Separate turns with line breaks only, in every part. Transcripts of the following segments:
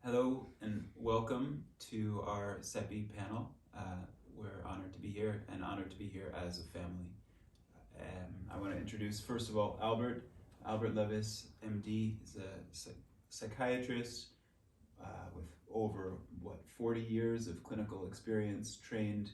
Hello and welcome to our SEPI panel. We're honored to be here and honored to be here as a family. I want to introduce, first of all, Albert Levis, MD. He's a psychiatrist with over, 40 years of clinical experience, trained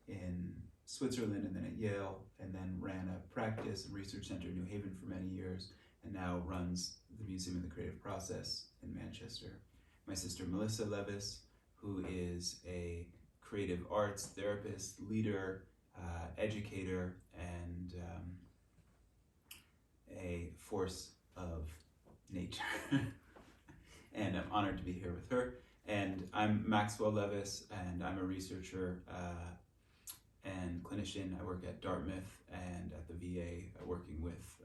in Switzerland and then at Yale, and then ran a practice and research center in New Haven for many years, and now runs the Museum of the Creative Process in Manchester. My sister Melissa Levis, who is a creative arts therapist, leader, educator, and a force of nature. And I'm honored to be here with her. And I'm Maxwell Levis, and I'm a researcher and clinician. I work at Dartmouth and at the VA, working with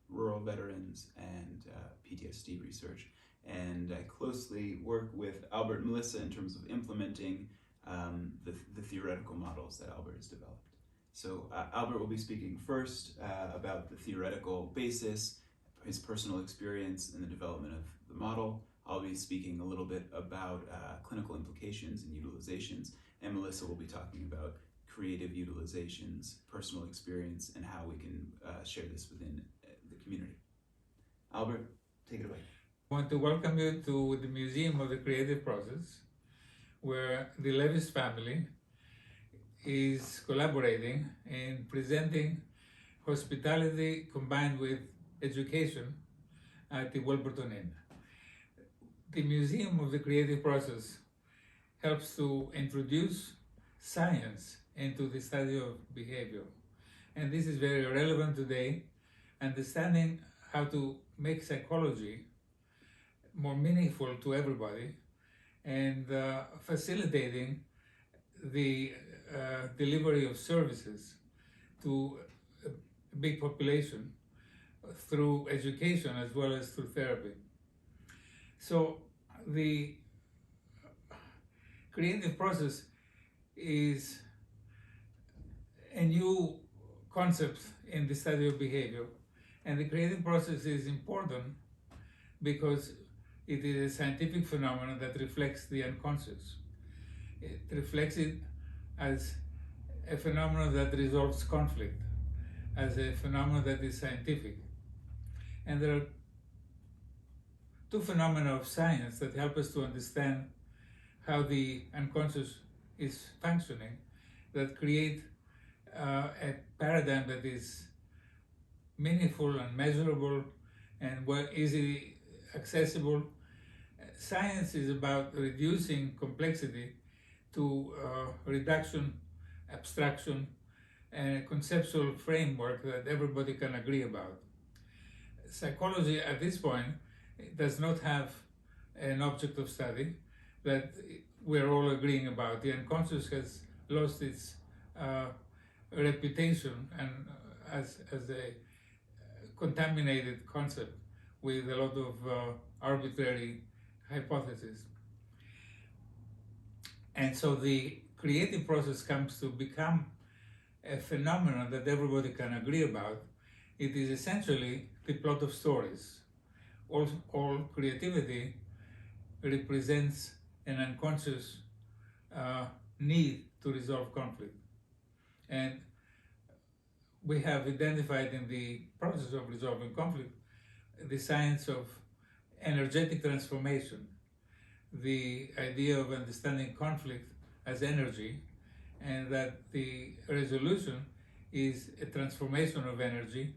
rural veterans and PTSD research. And I closely work with Albert and Melissa in terms of implementing the theoretical models that Albert has developed. So Albert will be speaking first about the theoretical basis, his personal experience in the development of the model. I'll be speaking a little bit about clinical implications and utilizations, and Melissa will be talking about creative utilizations, personal experience, and how we can share this within the community. Albert, take it away.
I want to welcome you to the Museum of the Creative Process, where the Levis family is collaborating in presenting hospitality combined with education at the Wilburton Inn. The Museum of the Creative Process helps to introduce science into the study of behavior. And this is very relevant today, understanding how to make psychology more meaningful to everybody, and facilitating the delivery of services to a big population through education as well as through therapy. So the creative process is a new concept in the study of behavior, and the creative process is important because it is a scientific phenomenon that reflects the unconscious. It reflects it as a phenomenon that resolves conflict, as a phenomenon that is scientific. And there are two phenomena of science that help us to understand how the unconscious is functioning, that create a paradigm that is meaningful and measurable and easily accessible. Science is about reducing complexity to reduction, abstraction, and a conceptual framework that everybody can agree about. Psychology at this point does not have an object of study that we're all agreeing about. The unconscious has lost its reputation and as a contaminated concept with a lot of arbitrary hypotheses. And so the creative process comes to become a phenomenon that everybody can agree about. It is essentially the plot of stories. All creativity represents an unconscious need to resolve conflict. And we have identified in the process of resolving conflict the science of energetic transformation, the idea of understanding conflict as energy, and that the resolution is a transformation of energy,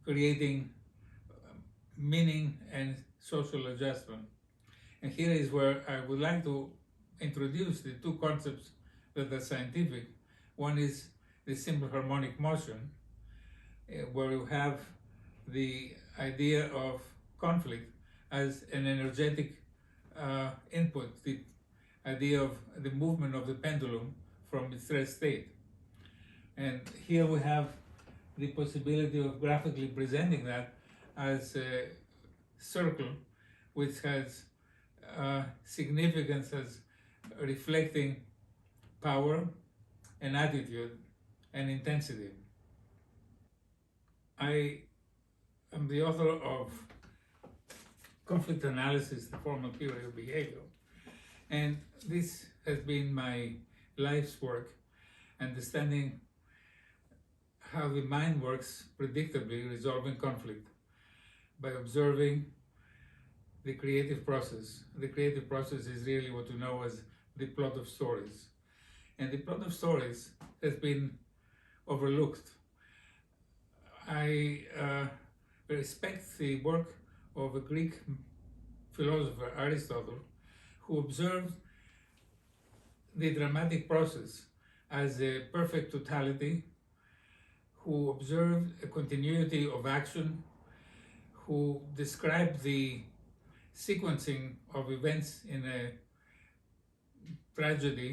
creating meaning and social adjustment. And here is where I would like to introduce the two concepts that are scientific. One is the simple harmonic motion, where you have the idea of conflict as an energetic input, the idea of the movement of the pendulum from its rest state. And here we have the possibility of graphically presenting that as a circle which has significance as reflecting power and attitude and intensity. I am the author of conflict analysis, the formal theory of behavior. And this has been my life's work, understanding how the mind works predictably, resolving conflict by observing the creative process. The creative process is really what we know as the plot of stories. And the plot of stories has been overlooked. I respect the work of a Greek philosopher, Aristotle, who observed the dramatic process as a perfect totality, who observed a continuity of action, who described the sequencing of events in a tragedy,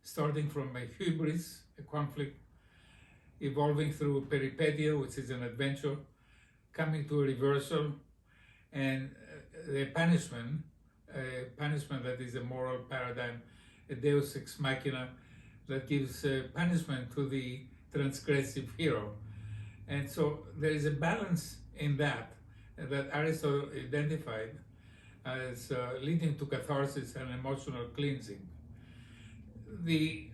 starting from a hubris, a conflict, evolving through peripetia, which is an adventure, coming to a reversal, and the punishment that is a moral paradigm, a deus ex machina, that gives punishment to the transgressive hero. And so there is a balance in that Aristotle identified as leading to catharsis and emotional cleansing. The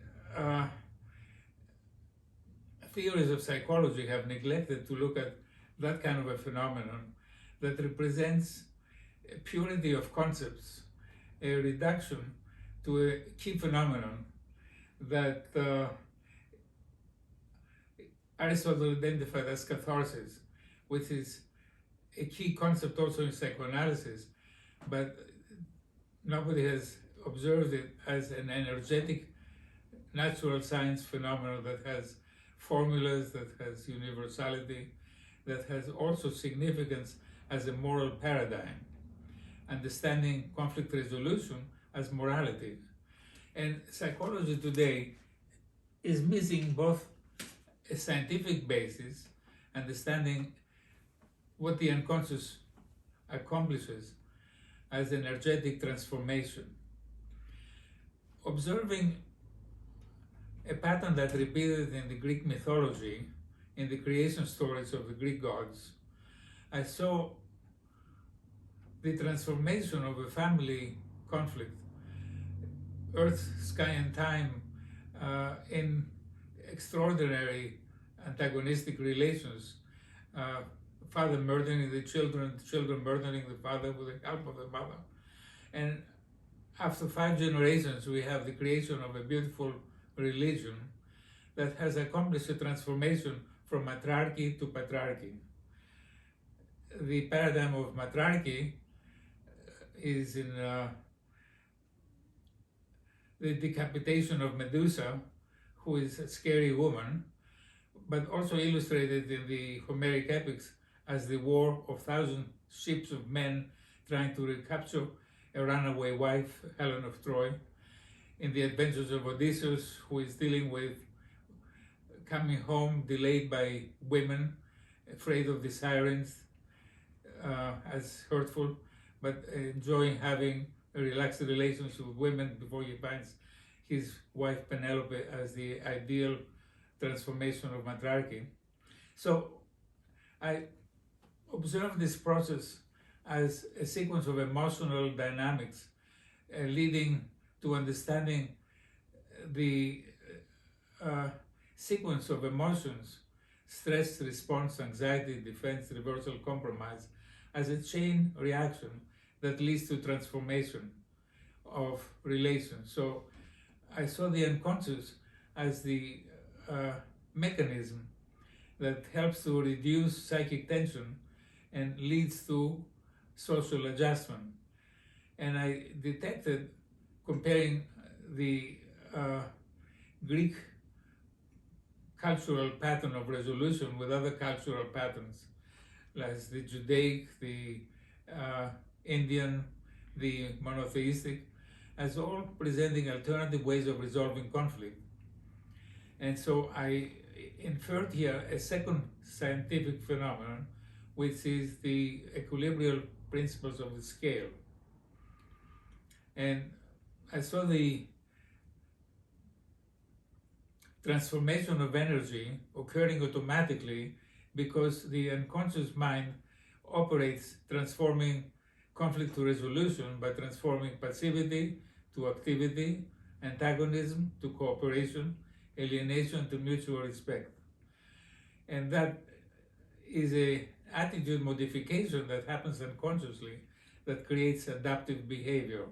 theories of psychology have neglected to look at that kind of a phenomenon that represents a purity of concepts, a reduction to a key phenomenon that Aristotle identified as catharsis, which is a key concept also in psychoanalysis, but nobody has observed it as an energetic natural science phenomenon that has formulas, that has universality, that has also significance as a moral paradigm, understanding conflict resolution as morality. And psychology today is missing both a scientific basis, understanding what the unconscious accomplishes as energetic transformation. Observing a pattern that repeated in the Greek mythology, in the creation stories of the Greek gods, I saw the transformation of a family conflict, earth, sky, and time, in extraordinary antagonistic relations, father murdering the children murdering the father with the help of the mother. And after 5 generations, we have the creation of a beautiful religion that has accomplished a transformation from matriarchy to patriarchy. The paradigm of matriarchy is in the decapitation of Medusa, who is a scary woman, but also illustrated in the Homeric epics as the war of 1,000 ships of men trying to recapture a runaway wife, Helen of Troy, in the adventures of Odysseus, who is dealing with coming home delayed by women, afraid of the sirens as hurtful, but enjoying having a relaxed relationship with women before he finds his wife Penelope as the ideal transformation of matriarchy. So I observe this process as a sequence of emotional dynamics leading to understanding the sequence of emotions, stress, response, anxiety, defense, reversal, compromise, as a chain reaction that leads to transformation of relations. So I saw the unconscious as the mechanism that helps to reduce psychic tension and leads to social adjustment. And I detected, comparing the Greek cultural pattern of resolution with other cultural patterns, like the Judaic, the Indian, the monotheistic, as all presenting alternative ways of resolving conflict. And so I inferred here a second scientific phenomenon, which is the equilibrial principles of the scale. And I saw the transformation of energy occurring automatically because the unconscious mind operates transforming conflict to resolution by transforming passivity to activity, antagonism to cooperation, alienation to mutual respect. And that is a attitude modification that happens unconsciously that creates adaptive behavior.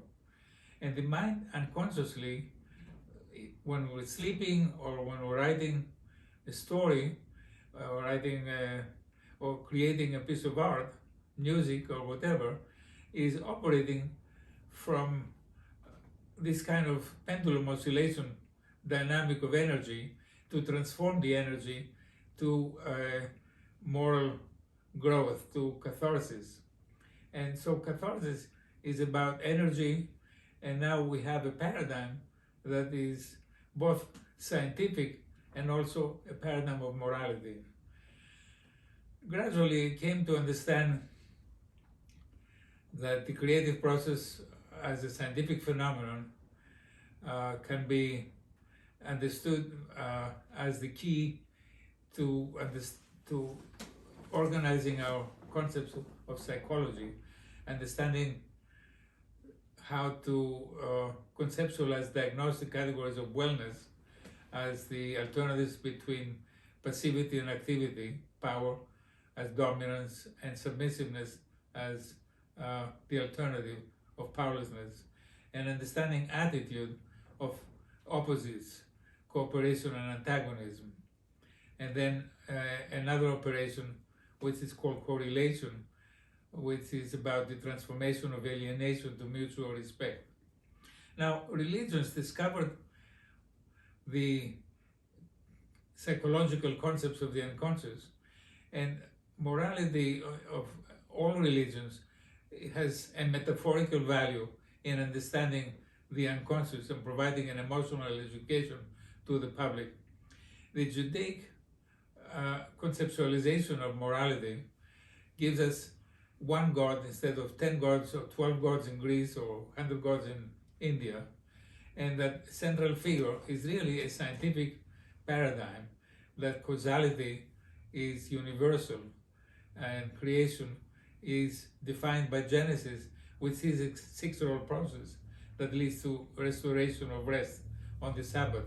And the mind unconsciously, when we're sleeping or when we're writing a story, or or creating a piece of art, music or whatever, is operating from this kind of pendulum oscillation dynamic of energy to transform the energy to moral growth, to catharsis. And so catharsis is about energy, and now we have a paradigm that is both scientific and also a paradigm of morality. Gradually, I came to understand that the creative process as a scientific phenomenon can be understood as the key to organizing our concepts of psychology, understanding how to conceptualize diagnostic categories of wellness as the alternatives between passivity and activity, power as dominance, and submissiveness as the alternative of powerlessness, and understanding attitude of opposites, cooperation and antagonism. And then another operation which is called correlation, which is about the transformation of alienation to mutual respect. Now, religions discovered the psychological concepts of the unconscious, and morality of all religions has a metaphorical value in understanding the unconscious and providing an emotional education to the public. The Judaic conceptualization of morality gives us one God instead of 10 gods or 12 gods in Greece or 100 gods in India. And that central figure is really a scientific paradigm that causality is universal and creation is defined by Genesis, which is a six-year-old process that leads to restoration of rest on the Sabbath.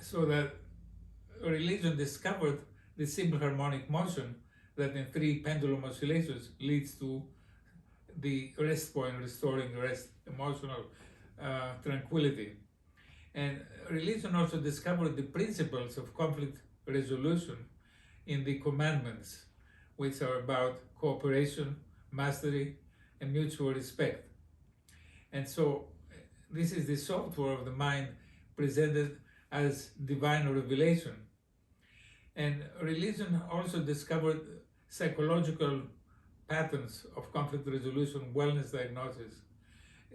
So that religion discovered the simple harmonic motion that in three pendulum oscillations leads to the rest point, restoring rest, emotional tranquility. And religion also discovered the principles of conflict resolution in the commandments, which are about cooperation, mastery, and mutual respect. And so this is the software of the mind presented as divine revelation. And religion also discovered psychological patterns of conflict resolution, wellness diagnosis.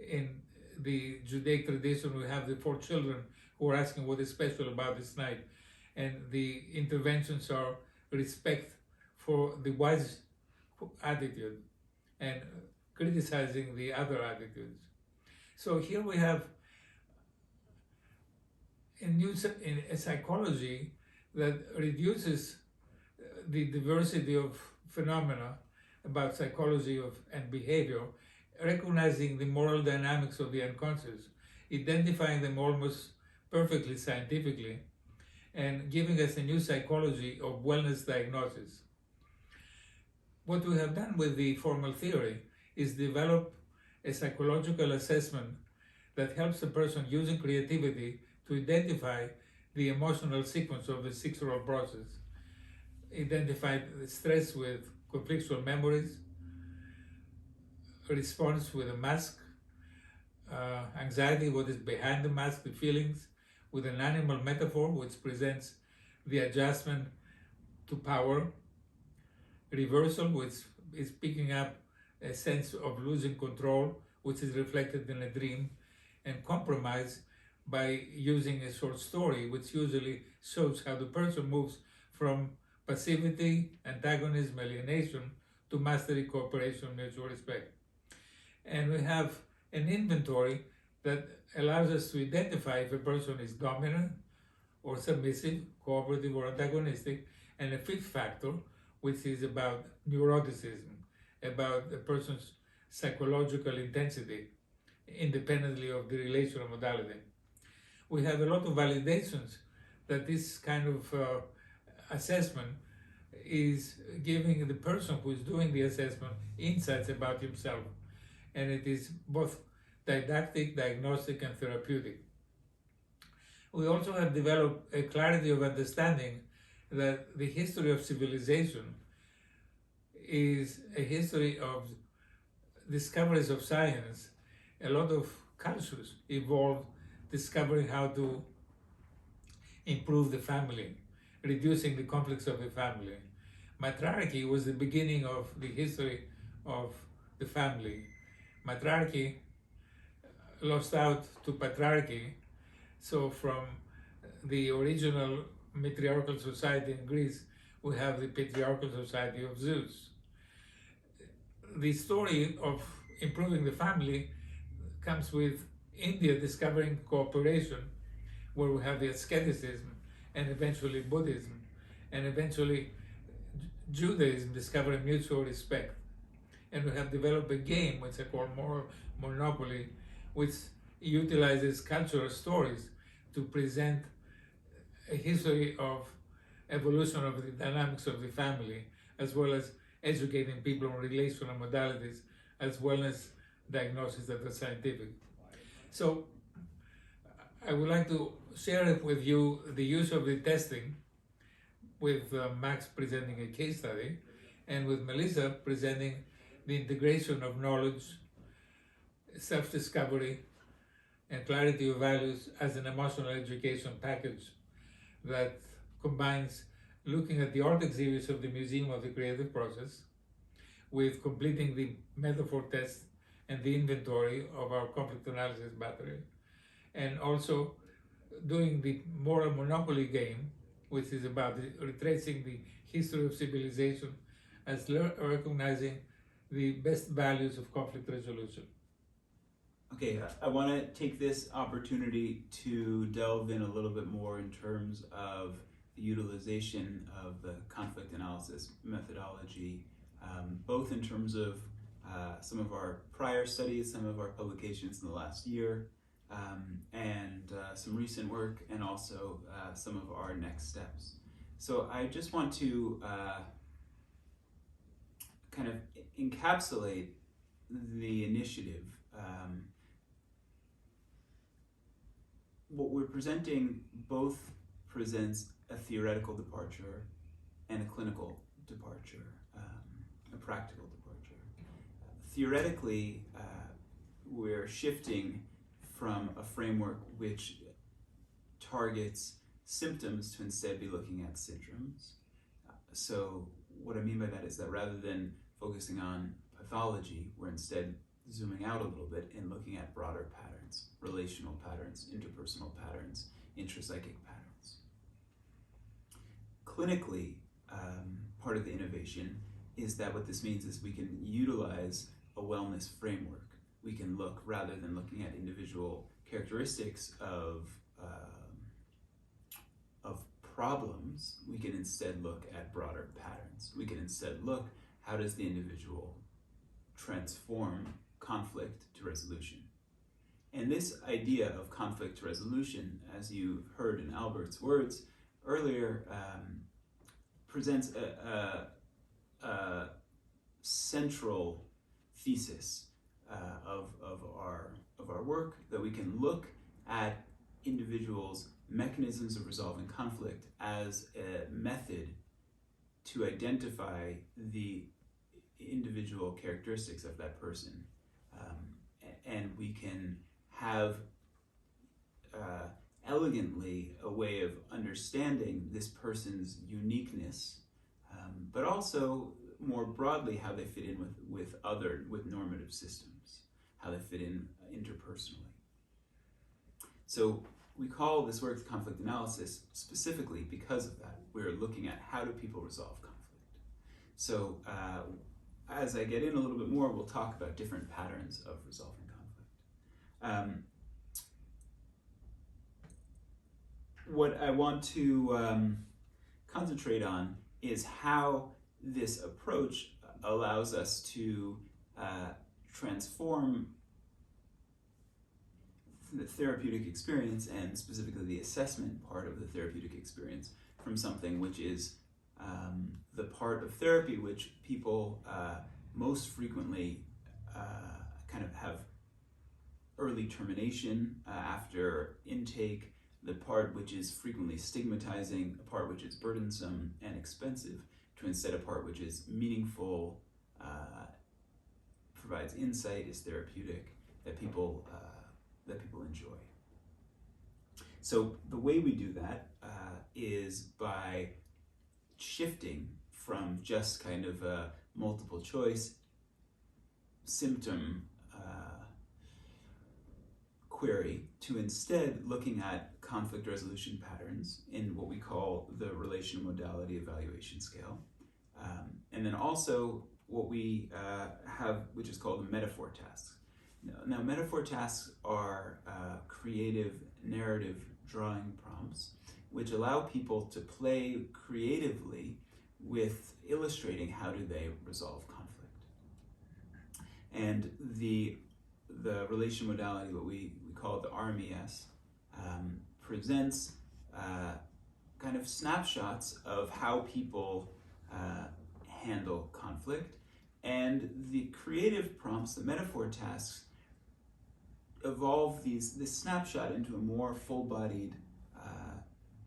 In the Judaic tradition, we have the 4 children who are asking what is special about this night. And the interventions are respect for the wise attitude and criticizing the other attitudes. So here we have a psychology that reduces the diversity of phenomena about psychology and behavior, recognizing the moral dynamics of the unconscious, identifying them almost perfectly scientifically, and giving us a new psychology of wellness diagnosis. What we have done with the formal theory is develop a psychological assessment that helps a person using creativity to identify the emotional sequence of the 6-year-old process, identify stress with conflictual memories, response with a mask, anxiety, what is behind the mask, the feelings, with an animal metaphor which presents the adjustment to power, reversal, which is picking up a sense of losing control, which is reflected in a dream, and compromise by using a short story, which usually shows how the person moves from passivity, antagonism, alienation, to mastery, cooperation, mutual respect. And we have an inventory that allows us to identify if a person is dominant or submissive, cooperative or antagonistic, and a fifth factor, which is about neuroticism, about a person's psychological intensity independently of the relational modality. We have a lot of validations that this kind of assessment is giving the person who is doing the assessment insights about himself, and it is both didactic, diagnostic, and therapeutic. We also have developed a clarity of understanding that the history of civilization is a history of discoveries of science. A lot of cultures evolved discovering how to improve the family, reducing the conflicts of the family. Matriarchy was the beginning of the history of the family. Matriarchy lost out to patriarchy, so from the original matriarchal society in Greece, we have the patriarchal society of Zeus. The story of improving the family comes with India discovering cooperation, where we have the asceticism, and eventually Buddhism, and eventually Judaism discovering mutual respect. And we have developed a game which I call moral monopoly, which utilizes cultural stories to present a history of evolution of the dynamics of the family, as well as educating people on relational modalities, as well as diagnosis that are scientific. So I would like to share with you the use of the testing, with Max presenting a case study, and with Melissa presenting the integration of knowledge, self-discovery, and clarity of values as an emotional education package that combines looking at the art exhibits of the Museum of the Creative Process with completing the metaphor test and the inventory of our conflict analysis battery, and also doing the moral monopoly game, which is about retracing the history of civilization as recognizing the best values of conflict resolution.
Okay, I want to take this opportunity to delve in a little bit more in terms of the utilization of the conflict analysis methodology, both in terms of some of our prior studies, some of our publications in the last year, and some recent work, and also some of our next steps. So I just want to kind of encapsulate the initiative. What we're presenting both presents a theoretical departure and a clinical departure, a practical departure. Theoretically, we're shifting from a framework which targets symptoms to instead be looking at syndromes. So what I mean by that is that rather than focusing on pathology, we're instead zooming out a little bit and looking at broader patterns, relational patterns, interpersonal patterns, intrapsychic patterns. Clinically, part of the innovation is that what this means is we can utilize a wellness framework. We can look, rather than looking at individual characteristics of problems, we can instead look at broader patterns. We can instead look, how does the individual transform conflict to resolution? And this idea of conflict to resolution, as you heard in Albert's words earlier, presents a central thesis of our work, that we can look at individuals' mechanisms of resolving conflict as a method to identify the individual characteristics of that person, and we can have elegantly a way of understanding this person's uniqueness, but also more broadly how they fit in with normative systems, how they fit in interpersonally. So we call this work conflict analysis specifically because of that. We're looking at how do people resolve conflict. So as I get in a little bit more, we'll talk about different patterns of resolving conflict. What I want to concentrate on is how this approach allows us to transform the therapeutic experience, and specifically the assessment part of the therapeutic experience, from something which is the part of therapy which people most frequently kind of have early termination after intake, the part which is frequently stigmatizing, a part which is burdensome and expensive, to instead a part which is meaningful, provides insight, is therapeutic, that people enjoy. So the way we do that is by shifting from just kind of a multiple choice symptom query to instead looking at conflict resolution patterns in what we call the relational modality evaluation scale. And then also what we have, which is called the metaphor tasks. Now, metaphor tasks are creative narrative drawing prompts which allow people to play creatively with illustrating how do they resolve conflict. And the relation modality, what we call it the Rmes, presents kind of snapshots of how people handle conflict, and the creative prompts, the metaphor tasks, evolve this snapshot into a more full-bodied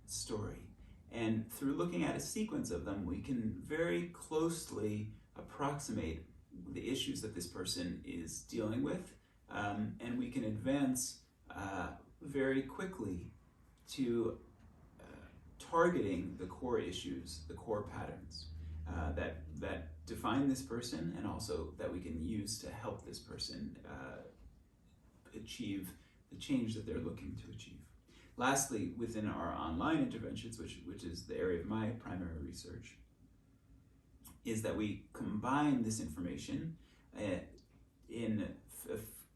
story. And through looking at a sequence of them, we can very closely approximate the issues that this person is dealing with, and we can advance very quickly to targeting the core issues, the core patterns that define this person, and also that we can use to help this person achieve the change that they're looking to achieve. Lastly, within our online interventions, which is the area of my primary research, is that we combine this information in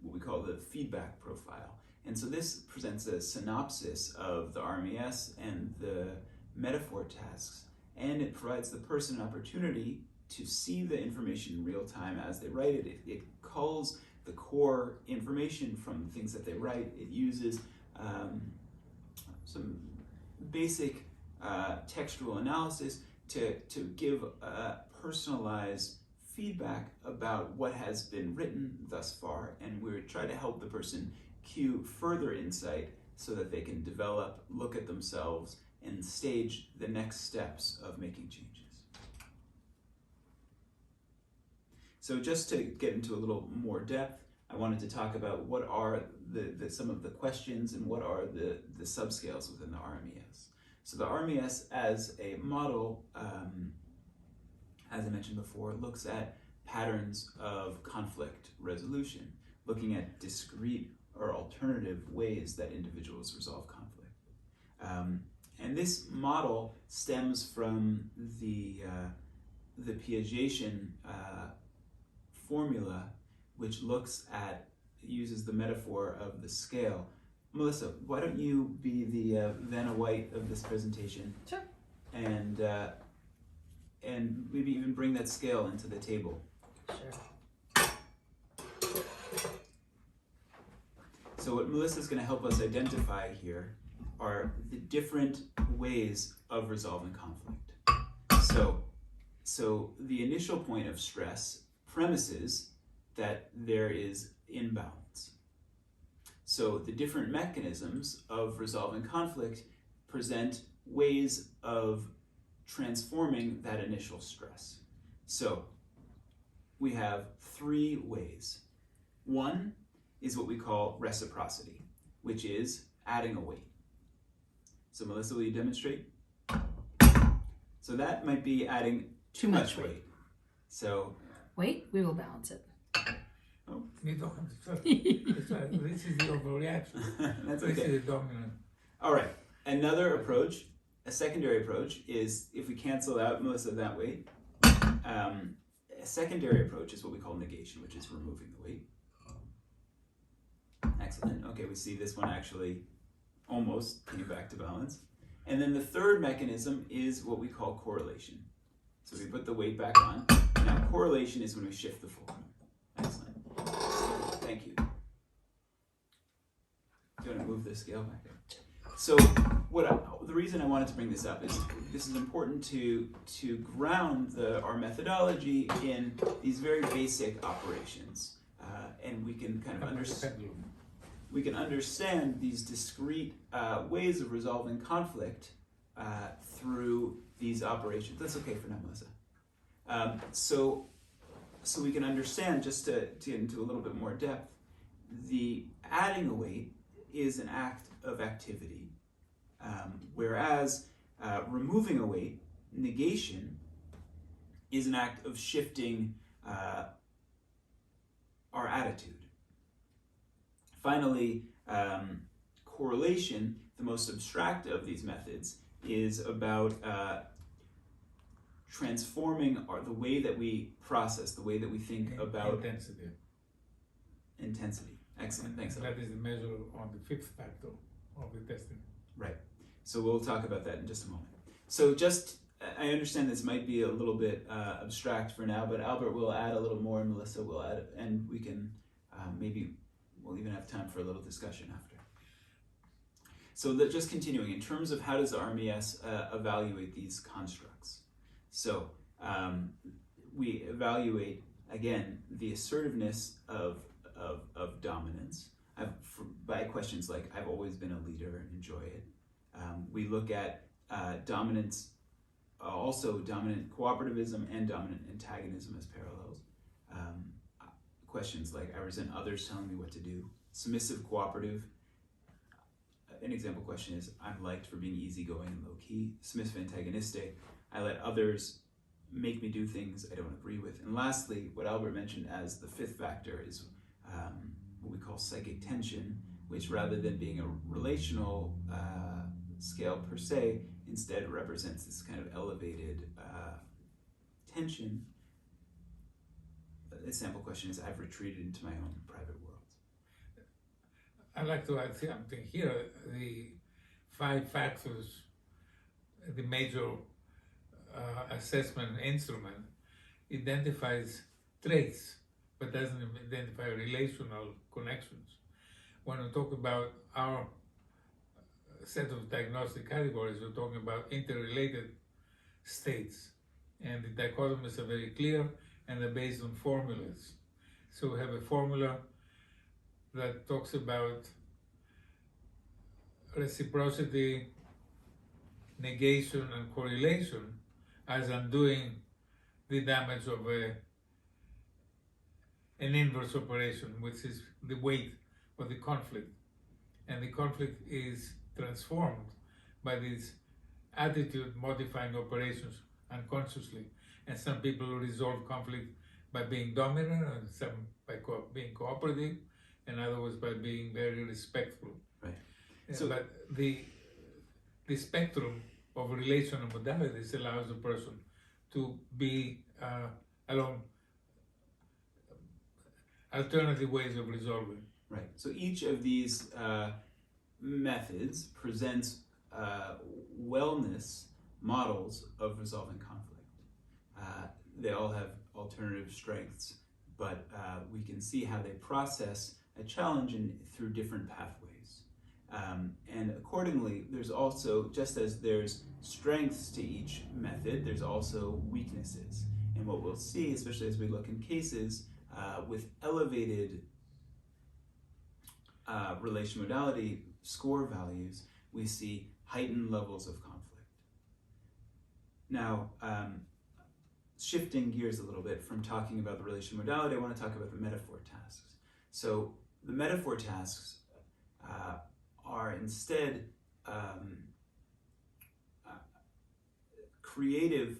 what we call the feedback profile. And so this presents a synopsis of the RMES and the metaphor tasks, and it provides the person an opportunity to see the information in real time as they write it. It culls the core information from the things that they write. It uses some basic textual analysis to give personalized feedback about what has been written thus far, and we try to help the person cue further insight so that they can develop, look at themselves, and stage the next steps of making changes. So just to get into a little more depth, I wanted to talk about what are some of the questions and what are the subscales within the RMES. So the RMES as a model, as I mentioned before, looks at patterns of conflict resolution, looking at discrete or alternative ways that individuals resolve conflict. And this model stems from the Piagetian formula, which uses the metaphor of the scale. Melissa, why don't you be the Vanna White of this presentation?
Sure.
And maybe even bring that scale into the table.
Sure.
So what Melissa's going to help us identify here are the different ways of resolving conflict. So the initial point of stress premises that there is imbalance. So the different mechanisms of resolving conflict present ways of transforming that initial stress. So we have three ways. One is what we call reciprocity, which is adding a weight. So Melissa, will you demonstrate? So that might be adding too much weight. So
Wait, we will balance it.
oh,
You don't have to trust me. This is the overreaction.
that's
This
okay.
is the dominant.
All right. Another approach, a secondary approach, is if we cancel out Melissa that weight. A secondary approach is what we call negation, which is removing the weight. Excellent. Okay, we see this one actually almost came back to balance. And then the third mechanism is what we call correlation. So we put the weight back on, Now, correlation is when we shift the fulcrum. Excellent. Thank you. Do you want to move the scale back there? So, the reason I wanted to bring this up is this is important to ground our methodology in these very basic operations, and we can kind of understand these discrete ways of resolving conflict through these operations. That's okay for now, Melissa. So we can understand, just to get into a little bit more depth, the adding a weight is an act of activity, whereas removing a weight, negation, is an act of shifting our attitude. Finally, correlation, the most abstract of these methods, is about transforming the way that we process, the way that we think about intensity. Excellent, thanks.
That is the measure on the fifth factor of the testing.
Right. So we'll talk about that in just a moment. So I understand this might be a little bit abstract for now, but Albert will add a little more, and Melissa will add, and we can maybe we'll even have time for a little discussion after. So just continuing, in terms of how does the Rmes evaluate these constructs? So we evaluate, again, the assertiveness of dominance by questions like, I've always been a leader and enjoy it. We look at dominance, also dominant cooperativism and dominant antagonism as parallels. Questions like, I resent others telling me what to do. Submissive cooperative. An example question is, I'm liked for being easygoing and low-key. Submissive antagonistic. I let others make me do things I don't agree with. And lastly, what Albert mentioned as the fifth factor is what we call psychic tension, which rather than being a relational scale per se, instead represents this kind of elevated tension. The sample question is, I've retreated into my own private world.
I'd like to add something here. The 5 factors, the major assessment instrument, identifies traits, but doesn't identify relational connections. When we talk about our set of diagnostic categories, we're talking about interrelated states, and the dichotomies are very clear, and they're based on formulas. So we have a formula that talks about reciprocity, negation, and correlation as undoing the damage of an inverse operation, which is the weight of the conflict. And the conflict is transformed by these attitude-modifying operations unconsciously. And some people resolve conflict by being dominant, and some by being cooperative, and others by being very respectful.
Right.
So, but the spectrum of relational modalities allows a person to be along alternative ways of resolving.
Right. So each of these methods presents wellness models of resolving conflict. They all have alternative strengths, but we can see how they process a challenge through different pathways. And accordingly, there's also, just as there's strengths to each method, there's also weaknesses. And what we'll see, especially as we look in cases with elevated relation modality score values, we see heightened levels of conflict. Now, shifting gears a little bit from talking about the relation modality, I want to talk about the metaphor tasks. So the metaphor tasks are instead creative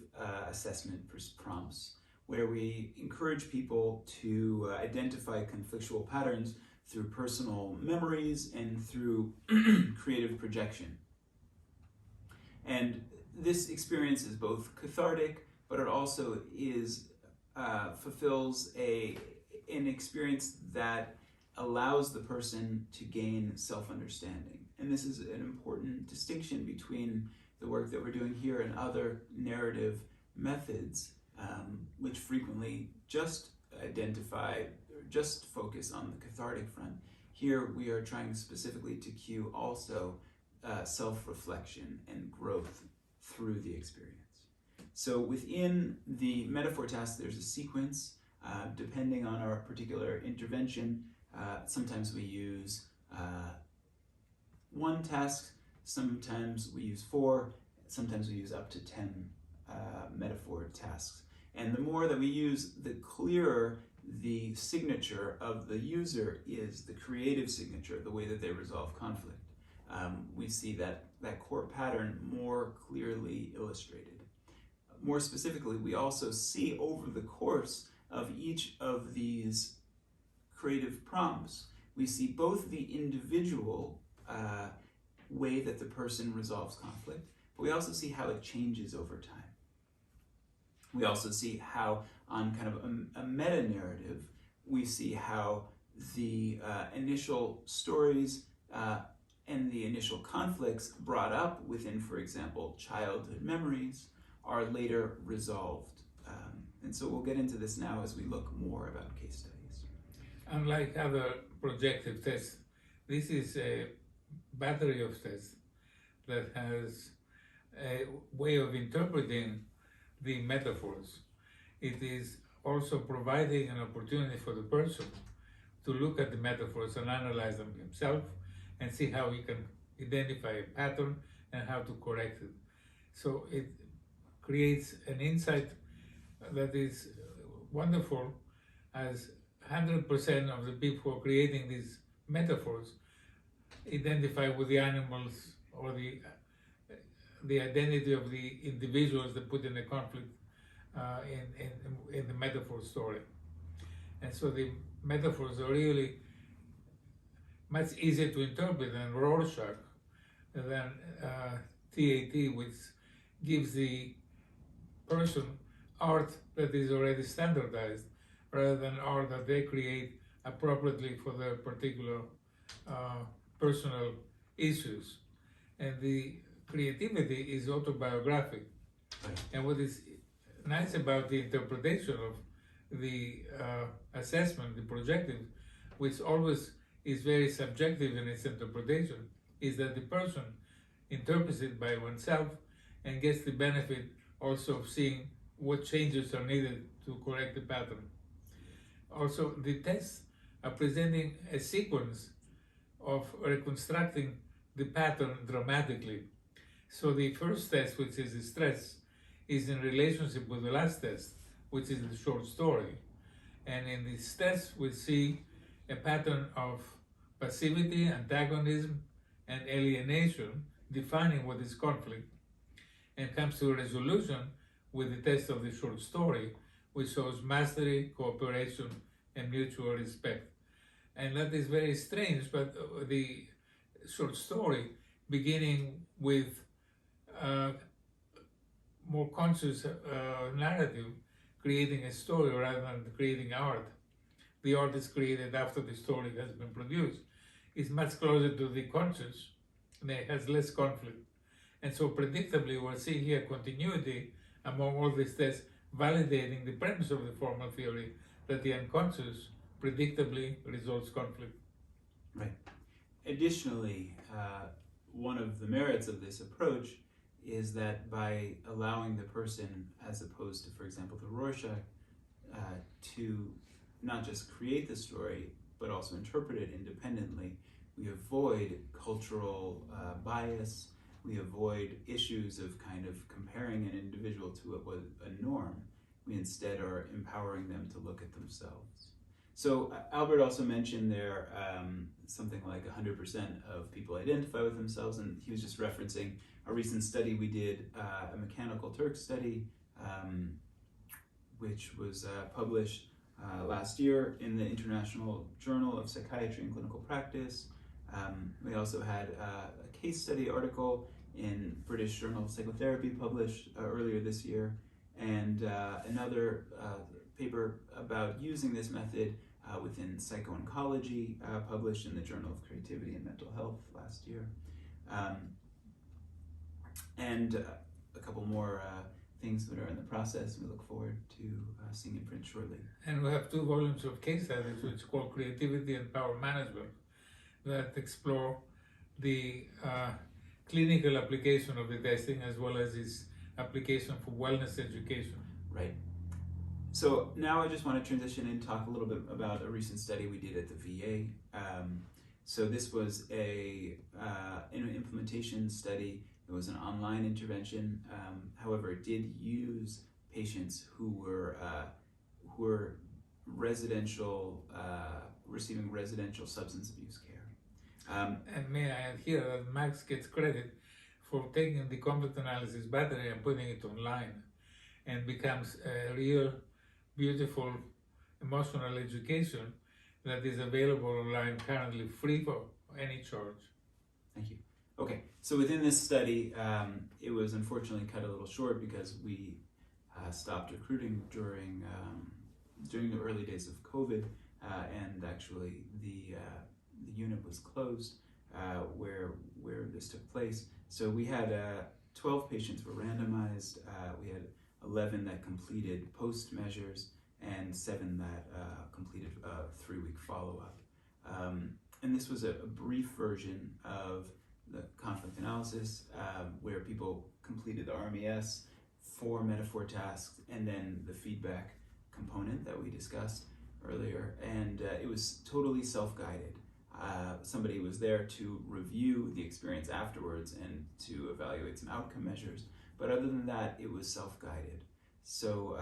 assessment prompts, where we encourage people to identify conflictual patterns through personal memories and through creative projection. And this experience is both cathartic, but it also fulfills an experience that allows the person to gain self-understanding. And this is an important distinction between the work that we're doing here and other narrative methods, which frequently just focus on the cathartic front. Here we are trying specifically to cue also self-reflection and growth through the experience. So within the metaphor task, there's a sequence. Depending on our particular intervention, sometimes we use one task, sometimes we use 4, sometimes we use up to 10 metaphor tasks. And the more that we use, the clearer the signature of the user is, the creative signature, the way that they resolve conflict. We see that core pattern more clearly illustrated. More specifically, we also see over the course of each of these creative prompts, we see both the individual way that the person resolves conflict, but we also see how it changes over time. We also see how, on kind of a meta-narrative, we see how the initial stories and the initial conflicts brought up within, for example, childhood memories are later resolved. And so we'll get into this now as we look more about case studies.
Unlike other projective tests, this is a battery of tests that has a way of interpreting the metaphors. It is also providing an opportunity for the person to look at the metaphors and analyze them himself and see how he can identify a pattern and how to correct it. So it creates an insight that is wonderful, as 100% of the people who are creating these metaphors identify with the animals or the identity of the individuals that put in a conflict in the metaphor story. And so the metaphors are really much easier to interpret than Rorschach, than TAT, which gives the person art that is already standardized, rather than art that they create appropriately for their particular personal issues. And the creativity is autobiographic. And what is nice about the interpretation of the assessment, the projective, which always is very subjective in its interpretation, is that the person interprets it by oneself and gets the benefit also of seeing what changes are needed to correct the pattern. Also, the tests are presenting a sequence of reconstructing the pattern dramatically. So the first test, which is the stress, is in relationship with the last test, which is the short story. And in this test, we see a pattern of passivity, antagonism, and alienation, defining what is conflict, and comes to a resolution with the test of the short story, which shows mastery, cooperation, and mutual respect. And that is very strange, but the short story, beginning with more conscious narrative, creating a story rather than creating art. The art is created after the story has been produced. It's much closer to the conscious, and it has less conflict. And so predictably, we're seeing here continuity among all these tests, validating the premise of the formal theory that the unconscious predictably resolves conflict.
Right. Additionally, one of the merits of this approach is that by allowing the person, as opposed to, for example, the Rorschach, to not just create the story, but also interpret it independently, we avoid cultural bias, we avoid issues of kind of comparing an individual to a norm. We instead are empowering them to look at themselves. So Albert also mentioned there something like 100% of people identify with themselves, and he was just referencing a recent study we did, a Mechanical Turk study, which was published last year in the International Journal of Psychiatry and Clinical Practice. We also had a case study article in British Journal of Psychotherapy published earlier this year, and another paper about using this method within psycho-oncology published in the Journal of Creativity and Mental Health last year. And a couple more things that are in the process. We look forward to seeing it print shortly.
And we have 2 volumes of case studies, which are called Creativity and Power Management, that explore the clinical application of the testing as well as its application for wellness education.
Right. So now I just want to transition and talk a little bit about a recent study we did at the VA. So this was an implementation study. It was an online intervention. However, it did use patients who were residential, receiving residential substance abuse care.
And may I add here that Max gets credit for taking the conflict analysis battery and putting it online, and becomes a real, beautiful, emotional education that is available online currently free for any charge.
Thank you. Okay, so within this study, it was unfortunately cut a little short because we stopped recruiting during the early days of COVID, and actually the unit was closed where this took place. So we had 12 patients were randomized. We had 11 that completed post measures and 7 that completed a 3-week follow-up. And this was a brief version of the conflict analysis where people completed the Rmes, 4 metaphor tasks, and then the feedback component that we discussed earlier. And it was totally self-guided. Somebody was there to review the experience afterwards and to evaluate some outcome measures. But other than that, it was self-guided. So,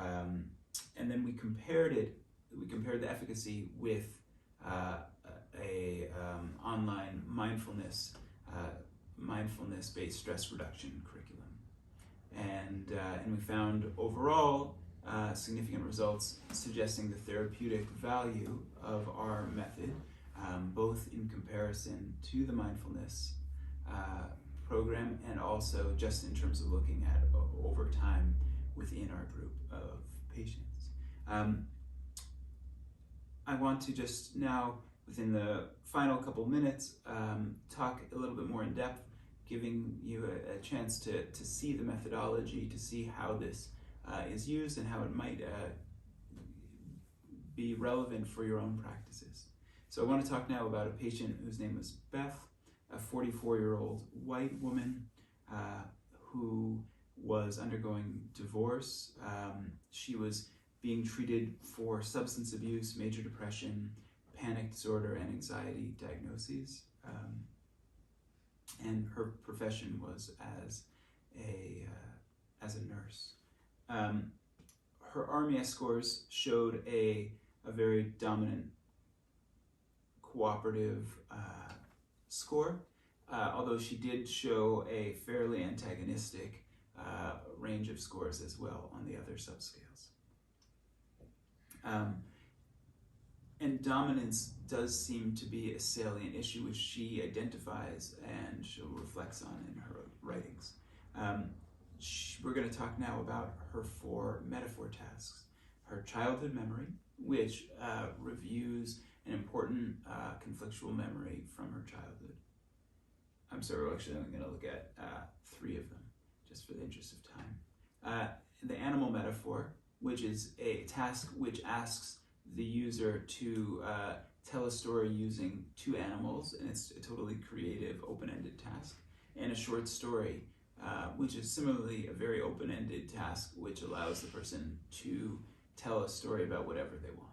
and then we compared the efficacy with online mindfulness-based stress reduction curriculum. And we found overall significant results suggesting the therapeutic value of our method, both in comparison to the mindfulness program and also just in terms of looking at over time within our group of patients. I want to just now, within the final couple minutes, talk a little bit more in depth, giving you a chance to see the methodology, to see how this is used and how it might be relevant for your own practices. So I want to talk now about a patient whose name was Beth, a 44-year-old white woman who was undergoing divorce. She was being treated for substance abuse, major depression, panic disorder, and anxiety diagnoses. And her profession was as a nurse. Her Rmes scores showed a very dominant cooperative score, although she did show a fairly antagonistic range of scores as well on the other subscales. And dominance does seem to be a salient issue which she identifies and she reflects on in her writings. We're going to talk now about her 4 metaphor tasks. Her childhood memory, which reviews an important conflictual memory from her childhood. I'm sorry, we're actually only going to look at 3 of them, just for the interest of time. The animal metaphor, which is a task which asks the user to tell a story using 2 animals, and it's a totally creative, open-ended task. And a short story, which is similarly a very open-ended task, which allows the person to tell a story about whatever they want.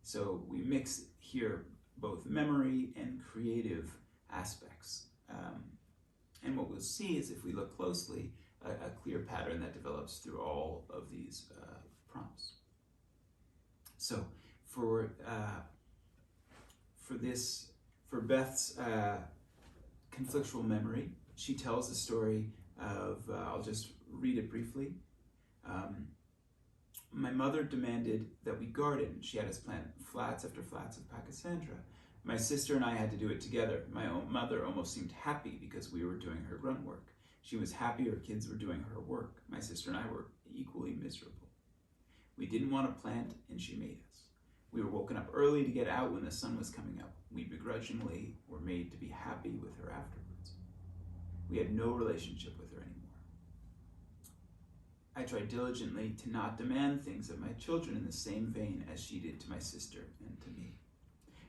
So we mix here both memory and creative aspects. And what we'll see is, if we look closely, a clear pattern that develops through all of these prompts. So for Beth's conflictual memory, she tells the story of, I'll just read it briefly. My mother demanded that we garden. She had us plant flats after flats of Pachysandra. My sister and I had to do it together. My own mother almost seemed happy because we were doing her grunt work. She was happy her kids were doing her work. My sister and I were equally miserable. We didn't want to plant, and she made us. We were woken up early to get out when the sun was coming up. We begrudgingly were made to be happy with her afterwards. We had no relationship with her anymore. I try diligently to not demand things of my children in the same vein as she did to my sister and to me.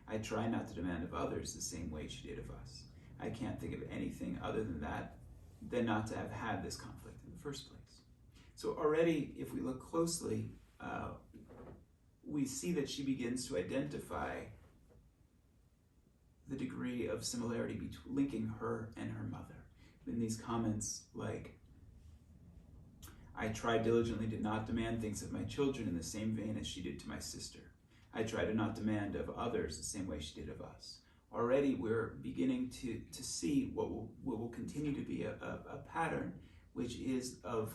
I try not to demand of others the same way she did of us. I can't think of anything other than that, than not to have had this conflict in the first place. So already, if we look closely, we see that she begins to identify the degree of similarity between linking her and her mother. In these comments like, I try diligently to not demand things of my children in the same vein as she did to my sister. I try to not demand of others the same way she did of us. Already we're beginning to see what will continue to be a pattern, which is of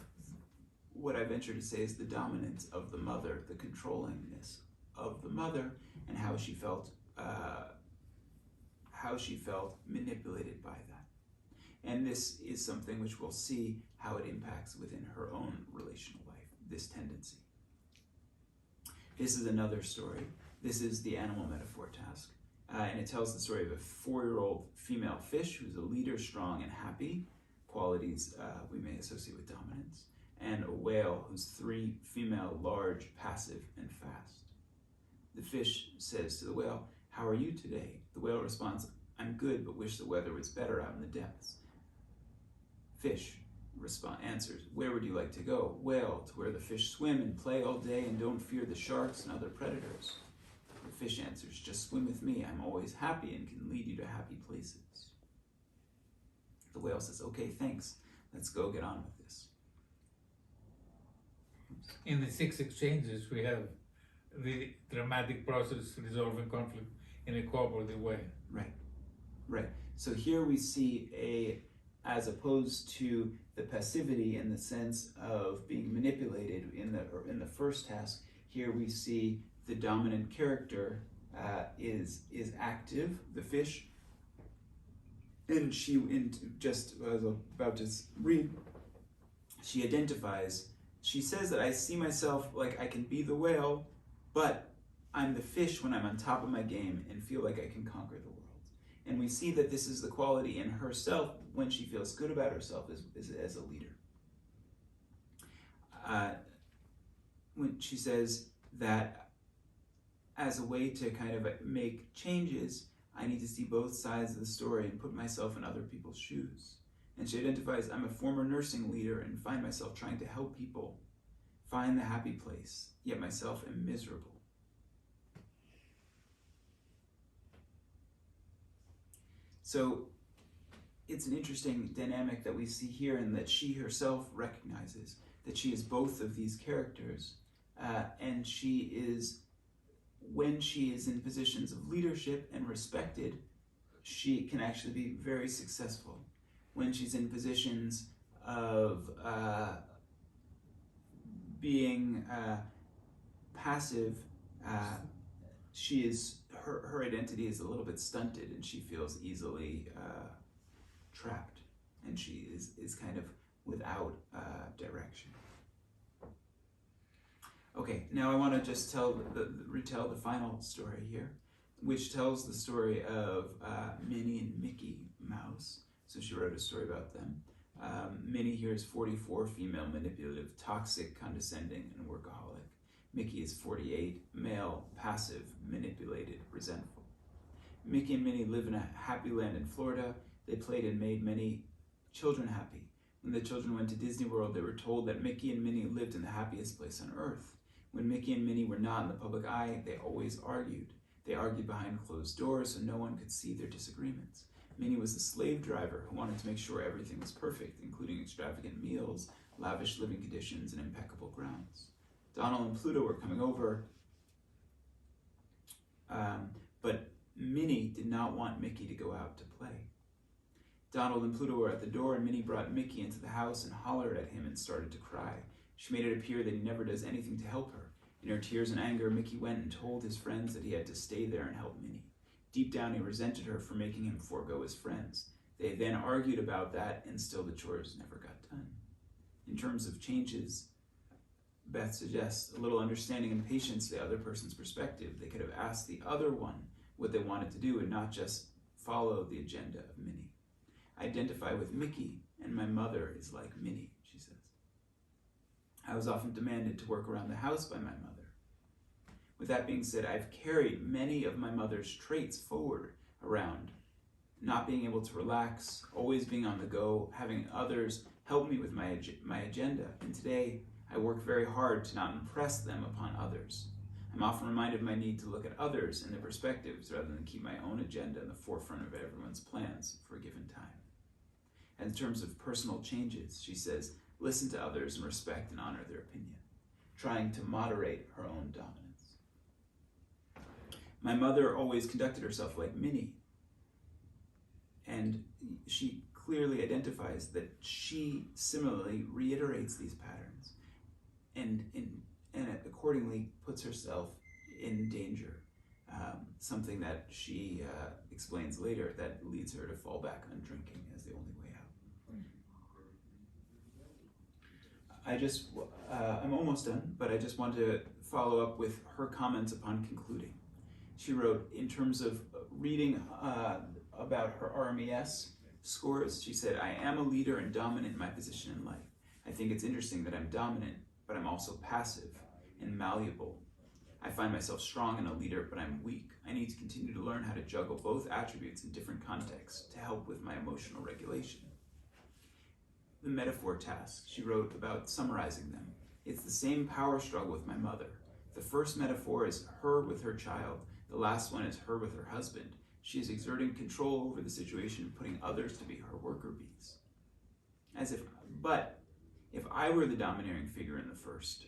what I venture to say is the dominance of the mother, the controllingness of the mother, and how she felt manipulated by that. And this is something which we'll see how it impacts within her own relational life, this tendency. This is another story. This is the animal metaphor task. And it tells the story of a 4-year-old female fish who's a leader, strong and happy, qualities we may associate with dominance, and a whale who's 3 female, large, passive, and fast. The fish says to the whale, "How are you today?" The whale responds, "I'm good, but wish the weather was better out in the depths." Fish answers, "Where would you like to go?" Whale, "To where the fish swim and play all day and don't fear the sharks and other predators." The fish answers, "Just swim with me. I'm always happy and can lead you to happy places." The whale says, "Okay, thanks. Let's go get on with this."
In the 6 exchanges, we have the dramatic process resolving conflict in a cooperative way.
Right. So here we see as opposed to the passivity in the sense of being manipulated in the first task, here we see the dominant character is active, the fish, and just as I was about to read, she identifies. She says that I see myself like I can be the whale, but I'm the fish when I'm on top of my game and feel like I can conquer the world. And we see that this is the quality in herself when she feels good about herself as a leader. When she says that as a way to kind of make changes, I need to see both sides of the story and put myself in other people's shoes. And she identifies, I'm a former nursing leader and find myself trying to help people find the happy place, yet myself am miserable. So it's an interesting dynamic that we see here, in that she herself recognizes that she is both of these characters, and she is, when she is in positions of leadership and respected, she can actually be very successful. When she's in positions of being passive, her identity is a little bit stunted, and she feels easily trapped, and she is kind of without direction. Okay, now I want to just retell the final story here, which tells the story of Minnie and Mickey Mouse. So she wrote a story about them. Minnie here is 44, female, manipulative, toxic, condescending, and workaholic. Mickey is 48, male, passive, manipulated, resentful. Mickey and Minnie live in a happy land in Florida. They played and made many children happy. When the children went to Disney World, they were told that Mickey and Minnie lived in the happiest place on earth. When Mickey and Minnie were not in the public eye, they always argued. They argued behind closed doors so no one could see their disagreements. Minnie was a slave driver who wanted to make sure everything was perfect, including extravagant meals, lavish living conditions, and impeccable grounds. Donald and Pluto were coming over, but Minnie did not want Mickey to go out to play. Donald and Pluto were at the door, and Minnie brought Mickey into the house and hollered at him and started to cry. She made it appear that he never does anything to help her. In her tears and anger, Mickey went and told his friends that he had to stay there and help Minnie. Deep down, he resented her for making him forego his friends. They then argued about that, and still the chores never got done. In terms of changes, Beth suggests a little understanding and patience to the other person's perspective. They could have asked the other one what they wanted to do and not just follow the agenda of Minnie. I identify with Mickey, and my mother is like Minnie, she says. I was often demanded to work around the house by my mother. With that being said, I've carried many of my mother's traits forward around not being able to relax, always being on the go, having others help me with my agenda. And today, I work very hard to not impress them upon others. I'm often reminded of my need to look at others and their perspectives rather than keep my own agenda in the forefront of everyone's plans for a given time. And in terms of personal changes, she says, listen to others and respect and honor their opinion, trying to moderate her own dominance. My mother always conducted herself like Minnie, and she clearly identifies that she similarly reiterates these patterns and accordingly puts herself in danger, something that she explains later that leads her to fall back on drinking as the only way out. I'm almost done, but I just want to follow up with her comments upon concluding. She wrote, in terms of reading about her Rmes scores, she said, I am a leader and dominant in my position in life. I think it's interesting that I'm dominant, but I'm also passive and malleable. I find myself strong and a leader, but I'm weak. I need to continue to learn how to juggle both attributes in different contexts to help with my emotional regulation. The metaphor task, she wrote about summarizing them. It's the same power struggle with my mother. The first metaphor is her with her child. The last one is her with her husband. She is exerting control over the situation, putting others to be her worker bees. But if I were the domineering figure in the first,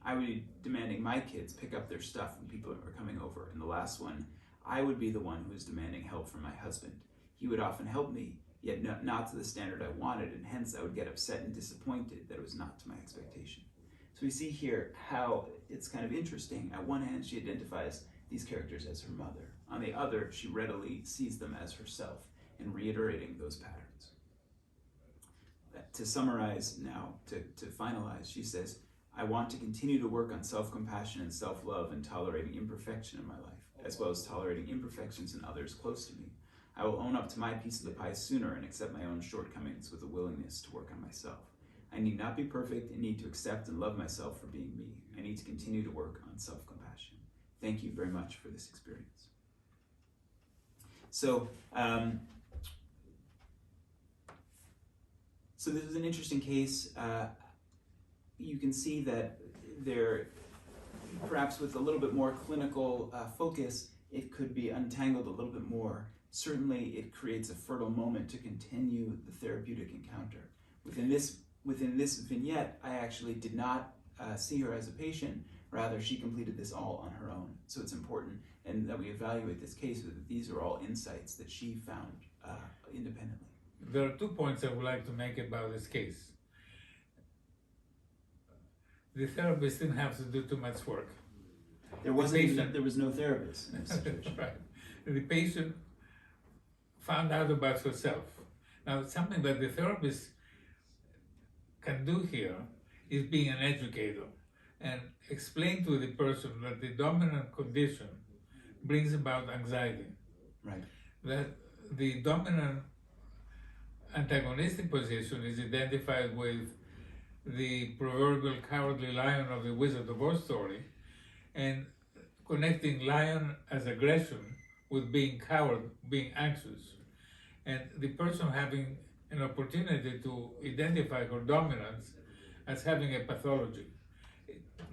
I would be demanding my kids pick up their stuff when people are coming over. In the last one, I would be the one who is demanding help from my husband. He would often help me, yet not to the standard I wanted, and hence I would get upset and disappointed that it was not to my expectation. So we see here how it's kind of interesting. At one hand, she identifies these characters as her mother. On the other, she readily sees them as herself and reiterating those patterns. To summarize now, to finalize, she says, I want to continue to work on self-compassion and self-love and tolerating imperfection in my life, as well as tolerating imperfections in others close to me. I will own up to my piece of the pie sooner and accept my own shortcomings with a willingness to work on myself. I need not be perfect and need to accept and love myself for being me. I need to continue to work on self-compassion. Thank you very much for this experience. So this is an interesting case. You can see that there, perhaps with a little bit more clinical focus, it could be untangled a little bit more. Certainly, it creates a fertile moment to continue the therapeutic encounter. Within this vignette, I actually did not see her as a patient. Rather, she completed this all on her own. So it's important and that we evaluate this case so that these are all insights that she found independently.
There are 2 points I would like to make about this case. The therapist didn't have to do too much work.
There was no therapist in this situation.
Right. The patient found out about herself. Now, something that the therapist can do here is being an educator and explain to the person that the dominant condition brings about anxiety.
Right.
That the dominant antagonistic position is identified with the proverbial cowardly lion of the Wizard of Oz story, and connecting lion as aggression with being coward, being anxious, and the person having an opportunity to identify her dominance as having a pathology.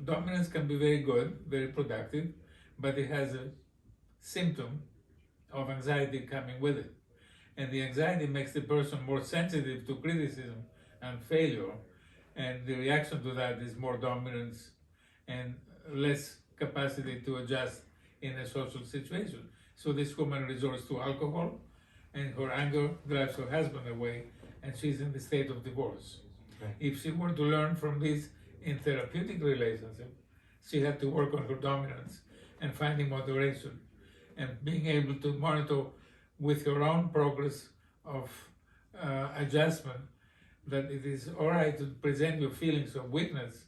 Dominance can be very good, very productive, but it has a symptom of anxiety coming with it. And the anxiety makes the person more sensitive to criticism and failure, and the reaction to that is more dominance and less capacity to adjust in a social situation. So this woman resorts to alcohol, and her anger drives her husband away, and she's in the state of divorce.
Right.
If she were to learn from this in therapeutic relationship, she had to work on her dominance and finding moderation and being able to monitor with her own progress of adjustment that it is all right to present your feelings of weakness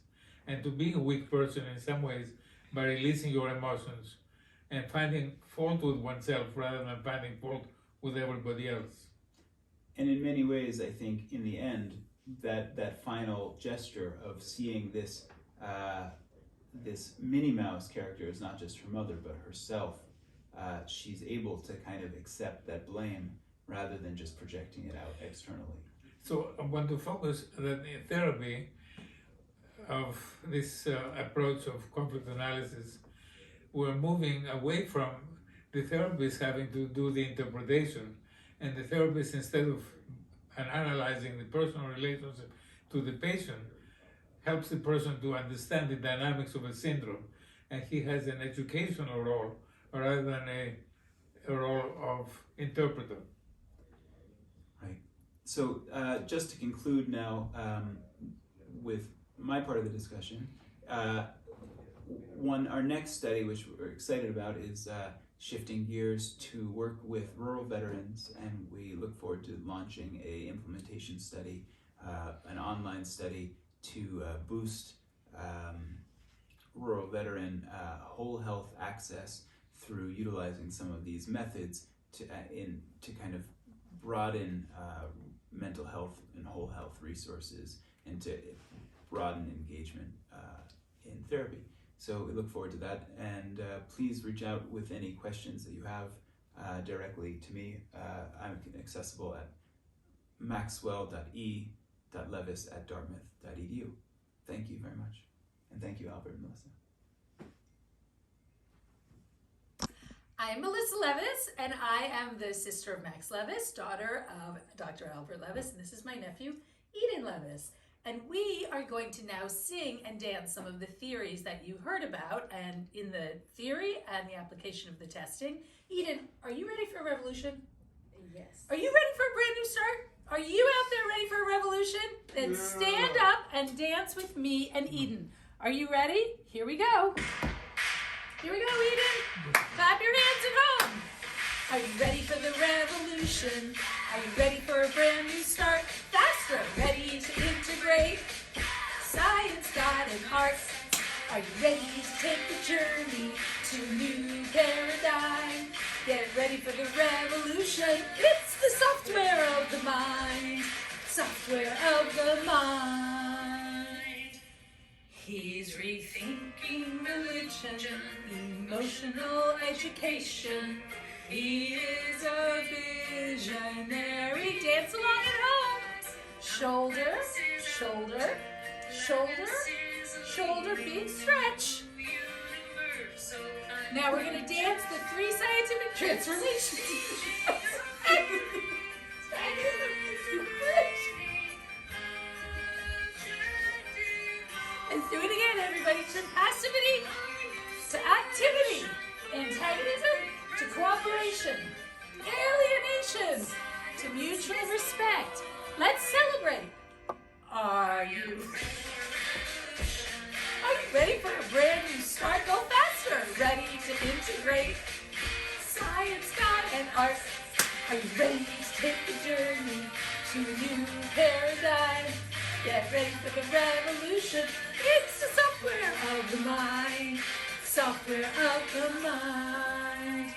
and to be a weak person in some ways by releasing your emotions and finding fault with oneself rather than finding fault with everybody else.
And in many ways, I think, in the end, that final gesture of seeing this this Minnie Mouse character is not just her mother but herself. She's able to kind of accept that blame rather than just projecting it out externally.
So I want to focus that in therapy of this approach of conflict analysis, we're moving away from the therapist having to do the interpretation, and the therapist, instead of analyzing the personal relationship to the patient, helps the person to understand the dynamics of a syndrome, and he has an educational role rather than a role of interpreter.
Right. So just to conclude now with my part of the discussion, our next study, which we're excited about, is shifting gears to work with rural veterans, and we look forward to launching a implementation study, an online study to boost rural veteran whole health access through utilizing some of these methods to kind of broaden mental health and whole health resources and to broaden engagement in therapy. So we look forward to that, and please reach out with any questions that you have directly to me. I'm accessible at maxwell.e.levis@dartmouth.edu. Thank you very much, and thank you, Albert and Melissa.
I'm Melissa Levis, and I am the sister of Max Levis, daughter of Dr. Albert Levis, and this is my nephew, Eden Levis. And we are going to now sing and dance some of the theories that you heard about, and in the theory and the application of the testing. Eden, are you ready for a revolution?
Yes.
Are you ready for a brand new start? Are you out there ready for a revolution? Then stand up and dance with me and Eden. Are you ready? Here we go. Here we go, Eden. Clap your hands at home. Are you ready for the revolution? Are you ready for a brand new start? Faster, ready to integrate science, God, and art. Are you ready to take the journey to a new paradigm? Get ready for the revolution. It's the software of the mind. Software of the mind. He's rethinking religion, emotional education. He is a visionary. Dance along at home. Shoulder, shoulder, shoulder, shoulder, big stretch. Now we're going to dance the 3 scientific transformations. Let's do it again, everybody. From passivity to activity, antagonism to cooperation, alienation to mutual respect. Let's celebrate. Are you ready for a brand new start? Go faster. Ready to integrate science, God, and art. Are you ready to take the journey to a new paradigm? Get ready for the revolution. It's the software of the mind. Software of the mind.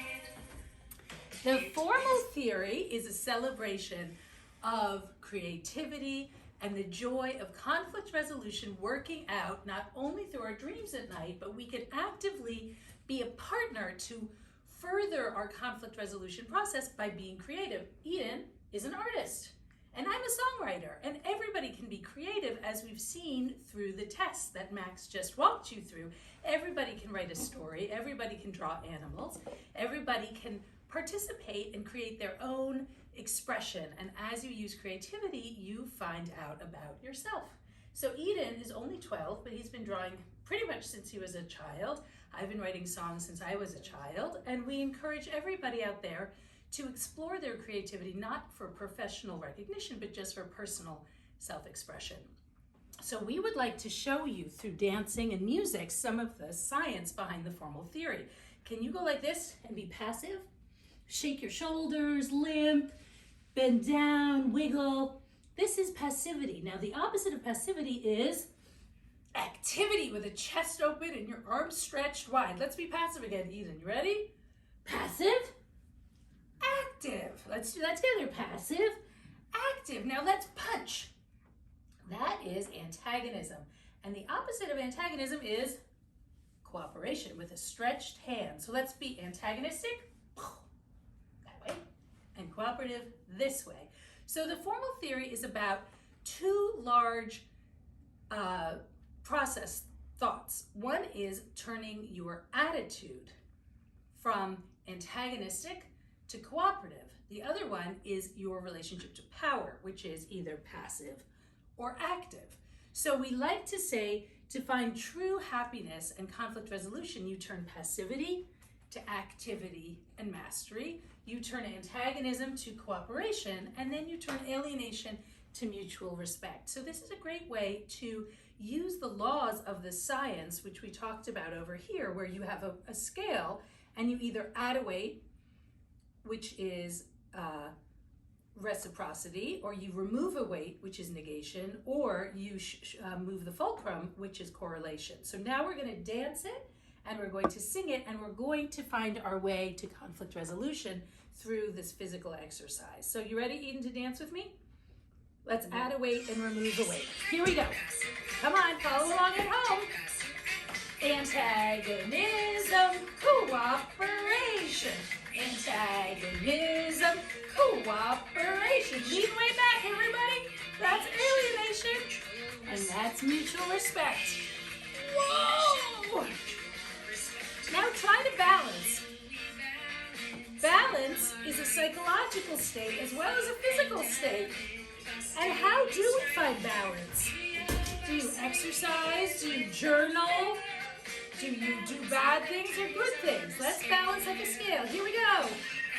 The formal theory is a celebration of creativity and the joy of conflict resolution, working out not only through our dreams at night, but we can actively be a partner to further our conflict resolution process by being creative. Eden is an artist, and I'm a songwriter, and everybody can be creative, as we've seen through the tests that Max just walked you through. Everybody can write a story, everybody can draw animals, everybody can participate and create their own expression, and as you use creativity, you find out about yourself. So Eden is only 12, but he's been drawing pretty much since he was a child. I've been writing songs since I was a child, and we encourage everybody out there to explore their creativity, not for professional recognition, but just for personal self-expression. So we would like to show you through dancing and music some of the science behind the formal theory. Can you go like this and be passive? Shake your shoulders, limp, bend down, wiggle. This is passivity. Now the opposite of passivity is activity with a chest open and your arms stretched wide. Let's be passive again, Eden. You ready? Passive, active. Let's do that together. Passive, active. Now let's punch. That is antagonism. And the opposite of antagonism is cooperation with a stretched hand. So let's be antagonistic, that way, and cooperative this way. So the formal theory is about two large process thoughts. One is turning your attitude from antagonistic to cooperative. The other one is your relationship to power, which is either passive or active. So we like to say, to find true happiness and conflict resolution, you turn passivity to activity and mastery, you turn antagonism to cooperation, and then you turn alienation to mutual respect. So this is a great way to use the laws of the science, which we talked about over here, where you have a scale and you either add a weight, which is reciprocity, or you remove a weight, which is negation, or you move the fulcrum, which is correlation. So now we're going to dance it, and we're going to sing it, and we're going to find our way to conflict resolution through this physical exercise. So you ready, Eden, to dance with me? Let's add a weight and remove a weight. Here we go. Come on, follow along at home. Antagonism, cooperation. Antagonism, cooperation. Lean way back, everybody. That's alienation. And that's mutual respect. Whoa! Now try to balance. Balance is a psychological state as well as a physical state. And how do we find balance? Do you exercise? Do you journal? Do you do bad things or good things? Let's balance like a scale. Here we go.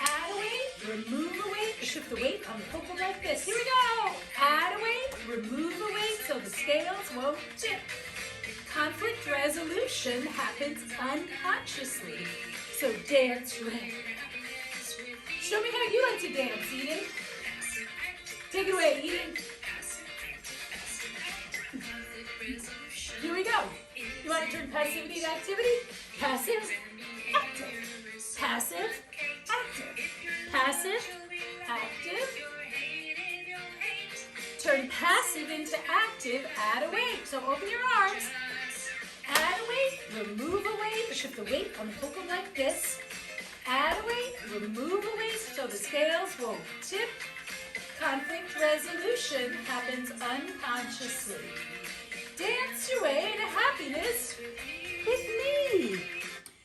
Add a weight, remove a weight, shift the weight on the focal like this. Here we go. Add a weight, remove a weight so the scales won't tip. Conflict resolution happens unconsciously. So dance ready. Show me how you like to dance, Eden. Take it away, Eden. Here we go. You want to turn passivity to activity? Passive, active. Passive, active. Passive, active. Turn passive into active, add a weight. So open your arms. Add a weight, remove a weight, shift the weight on the fulcrum like this. Add a weight, remove a weight so the scales won't tip. Conflict resolution happens unconsciously. Dance your way to happiness with me.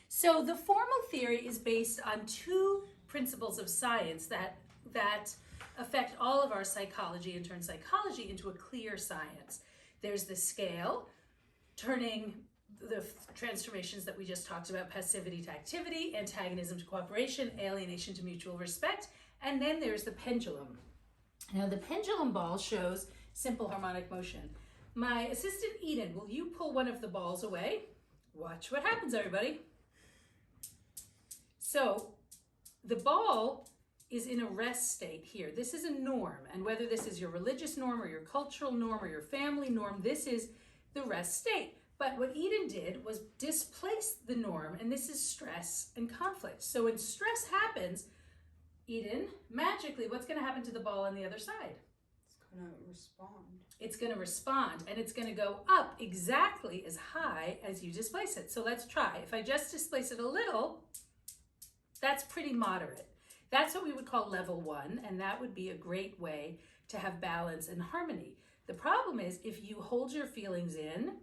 So the formal theory is based on two principles of science that affect all of our psychology and turn psychology into a clear science. There's the scale, turning the transformations that we just talked about, passivity to activity, antagonism to cooperation, alienation to mutual respect, and then there's the pendulum. Now the pendulum ball shows simple harmonic motion. My assistant Eden, will you pull one of the balls away? Watch what happens, everybody. So the ball is in a rest state here. This is a norm, and whether this is your religious norm or your cultural norm or your family norm, this is the rest state. But what Eden did was displace the norm, and this is stress and conflict. So when stress happens, Eden, magically, what's going to happen to the ball on the other side?
It's going to respond.
It's going to respond, and it's going to go up exactly as high as you displace it. So let's try. If I just displace it a little, that's pretty moderate. That's what we would call level 1, and that would be a great way to have balance and harmony. The problem is if you hold your feelings in,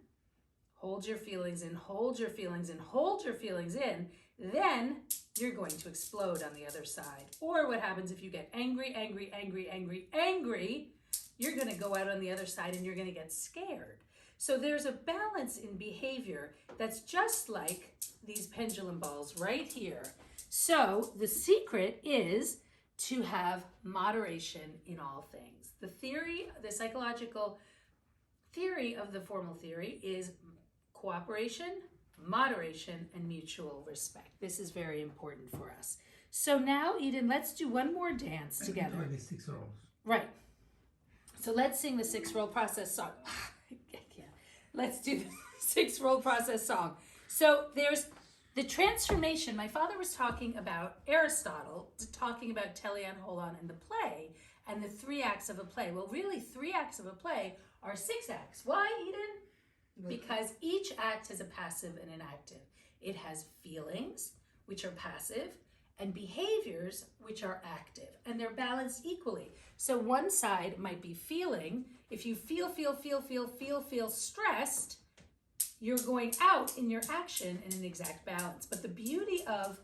hold your feelings in, hold your feelings in, hold your feelings in, then you're going to explode on the other side. Or what happens if you get angry, angry, angry, angry, angry, you're going to go out on the other side and you're going to get scared. So there's a balance in behavior that's just like these pendulum balls right here. So the secret is to have moderation in all things. The theory, the psychological theory of the formal theory is cooperation, moderation, and mutual respect. This is very important for us. So now, Eden, let's do one more dance together.
The 6 rolls.
Right. So let's sing the 6-roll process song. Let's do the 6-roll process song. So there's the transformation. My father was talking about Aristotle, talking about teleon, holon, and the play, and the 3 acts of a play. Well, really, 3 acts of a play are 6 acts. Why, Eden? Because each act has a passive and an active. It has feelings, which are passive, and behaviors, which are active, and they're balanced equally. So one side might be feeling. If you feel stressed, you're going out in your action in an exact balance. But the beauty of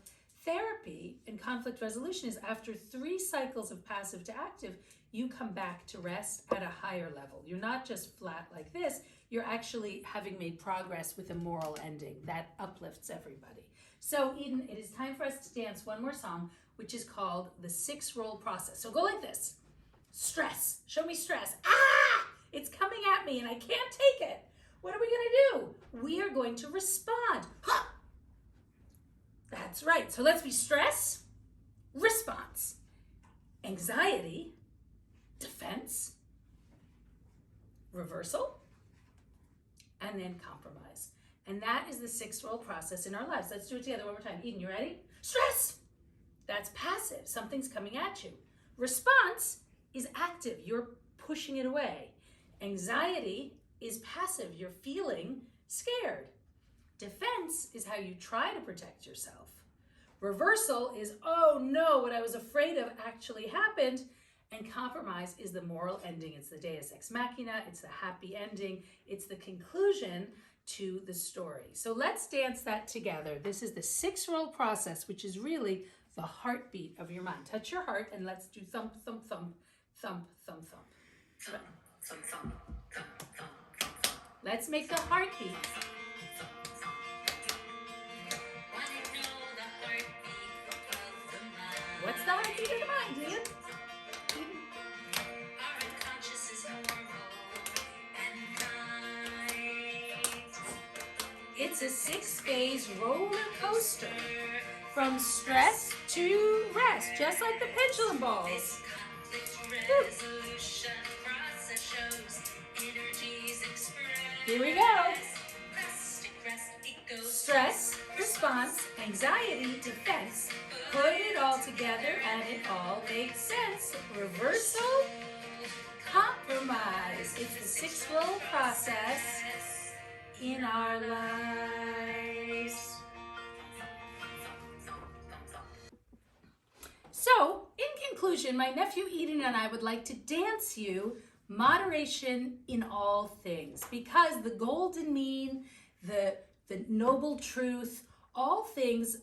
therapy and conflict resolution is after 3 cycles of passive to active, you come back to rest at a higher level. You're not just flat like this, you're actually having made progress with a moral ending that uplifts everybody. So Eden, it is time for us to dance one more song, which is called the 6-roll process. So go like this. Stress. Show me stress. Ah! It's coming at me and I can't take it. What are we gonna do? We are going to respond. Ha! That's right. So let's be stress, response, anxiety, defense, reversal, and then compromise. And that is the 6-roll process in our lives. Let's do it together one more time. Eden, you ready? Stress. That's passive. Something's coming at you. Response is active. You're pushing it away. Anxiety is passive. You're feeling scared. Defense is how you try to protect yourself. Reversal is, oh no, what I was afraid of actually happened. And compromise is the moral ending. It's the deus ex machina. It's the happy ending. It's the conclusion to the story. So let's dance that together. This is the 6-roll process, which is really the heartbeat of your mind. Touch your heart and let's do thump, thump, thump, thump, thump, thump.
Thump, thump, thump, thump, thump, thump, thump.
Let's make the heartbeat. What's the heartbeat of the mind, Ian? It's a 6-phase roller coaster from stress to rest, just like the pendulum balls. Here we go. Stress, response, anxiety, defense. Put it all together and it all makes sense. Reversal, compromise. It's the 6-roll process in our lives. So, in conclusion, my nephew Eden and I would like to dance you moderation in all things, because the golden mean, the noble truth, all things,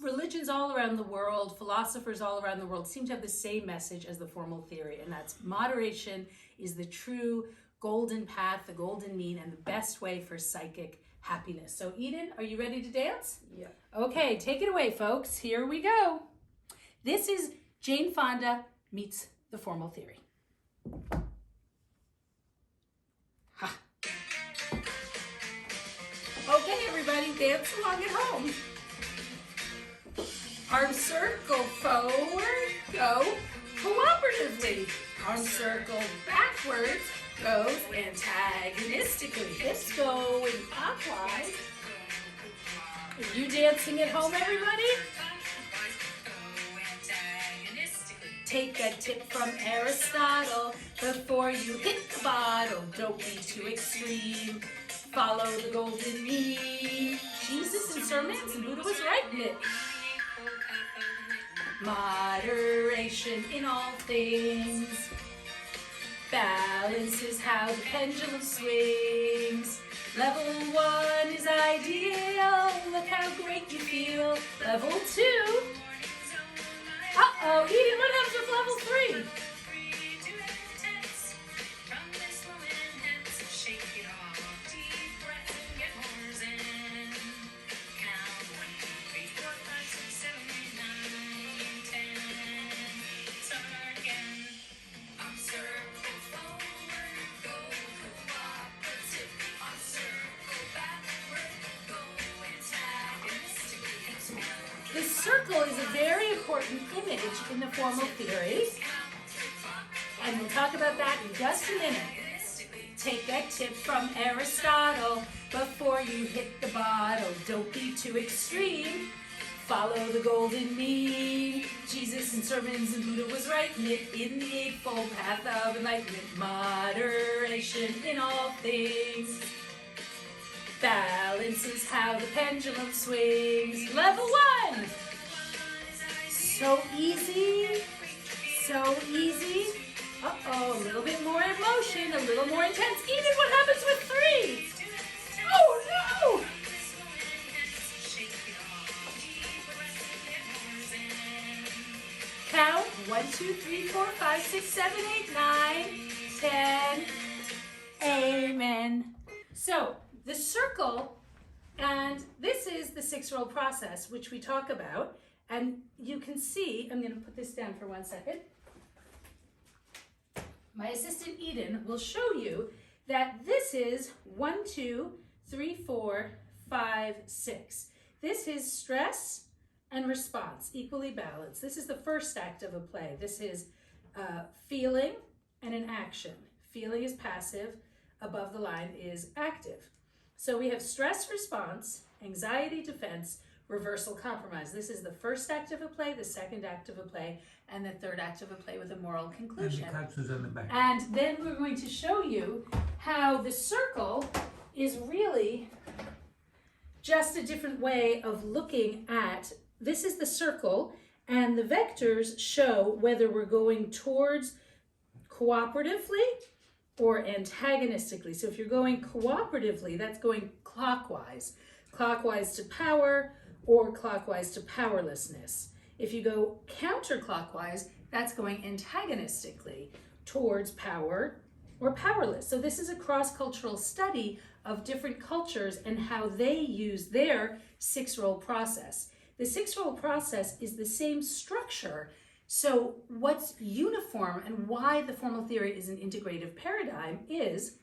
religions all around the world, philosophers all around the world seem to have the same message as the formal theory, and that's moderation is the true golden path, the golden mean, and the best way for psychic happiness. So Eden, are you ready to dance?
Yeah.
Okay, take it away, folks. Here we go. This is Jane Fonda meets the formal theory. Ha. Okay, everybody, dance along at home. Arm circle forward, go cooperatively. Arm circle backwards, goes antagonistically. Hips going clockwise. Are you dancing at home, everybody? Take a tip from Aristotle. Before you hit the bottle, don't be too extreme. Follow the golden mean. Jesus in sermons, and Buddha was writing it. Moderation in all things. Balance is how the pendulum swings. Level 1 is ideal. Look how great you feel. Level 2. Uh-oh, Eden, what happens with level 3? The circle is a very important image in the formal theory, and we'll talk about that in just a minute. Take that tip from Aristotle. Before you hit the bottle, don't be too extreme. Follow the golden mean. Jesus in sermons and Buddha was writing it in the Eightfold Path of Enlightenment. Moderation in all things. Balance is how the pendulum swings. Level 1. So easy. So easy. Uh-oh, a little bit more emotion, a little more intense. Even what happens with 3? Oh no! Count 1, 2, 3, 4, 5, 6, 7, 8, 9, 10. Amen. So the circle, and this is the 6-role process, which we talk about. And you can see, I'm going to put this down for 1 second. My assistant Eden will show you that this is 1, 2, 3, 4, 5, 6. This is stress and response, equally balanced. This is the first act of a play. This is feeling and an action. Feeling is passive, above the line is active. So we have stress response, anxiety defense, reversal compromise. This is the first act of a play, the second act of a play, and the third act of a play with a moral conclusion.
And the captions on the back.
And then we're going to show you how the circle is really just a different way of looking at, this is the circle, and the vectors show whether we're going towards cooperatively or antagonistically. So if you're going cooperatively, that's going clockwise. Clockwise to power or clockwise to powerlessness. If you go counterclockwise, that's going antagonistically towards power or powerless. So this is a cross-cultural study of different cultures and how they use their 6-role process. The 6-role process is the same structure. So what's uniform and why the formal theory is an integrative paradigm is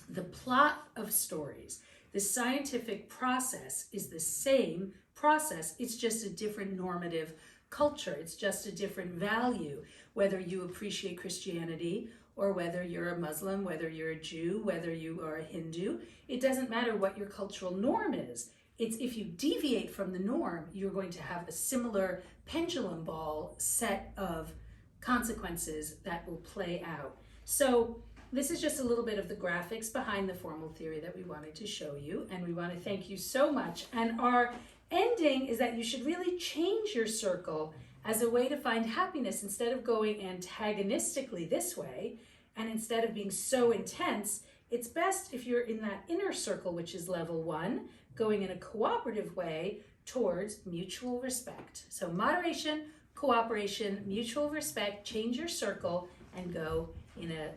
the plot of stories. The scientific process is the same process, it's just a different normative culture, it's just a different value, whether you appreciate Christianity or whether you're a Muslim, whether you're a Jew, whether you are a Hindu. It doesn't matter what your cultural norm is. It's if you deviate from the norm, you're going to have a similar pendulum ball set of consequences that will play out. So this is just a little bit of the graphics behind the formal theory that we wanted to show you, and we want to thank you so much. And our ending is that you should really change your circle as a way to find happiness. Instead of going antagonistically this way, and instead of being so intense, it's best if you're in that inner circle, which is level 1, going in a cooperative way towards mutual respect. So moderation, cooperation, mutual respect, change your circle and go in a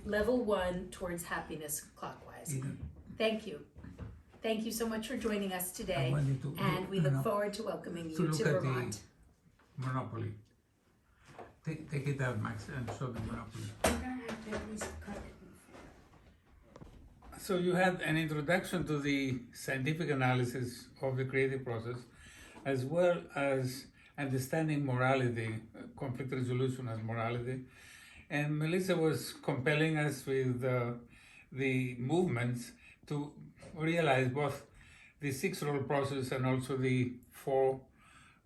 level 1 towards happiness clockwise. Thank you. Thank you so much for joining us today, and we look forward to welcoming you to Vermont.
Monopoly. Take it out, Max, and show the Monopoly.
We're gonna have to at least cut it.
So you had an introduction to the scientific analysis of the creative process, as well as understanding morality, conflict resolution as morality. And Melissa was compelling us with the movements to realize both the 6-role process and also the 4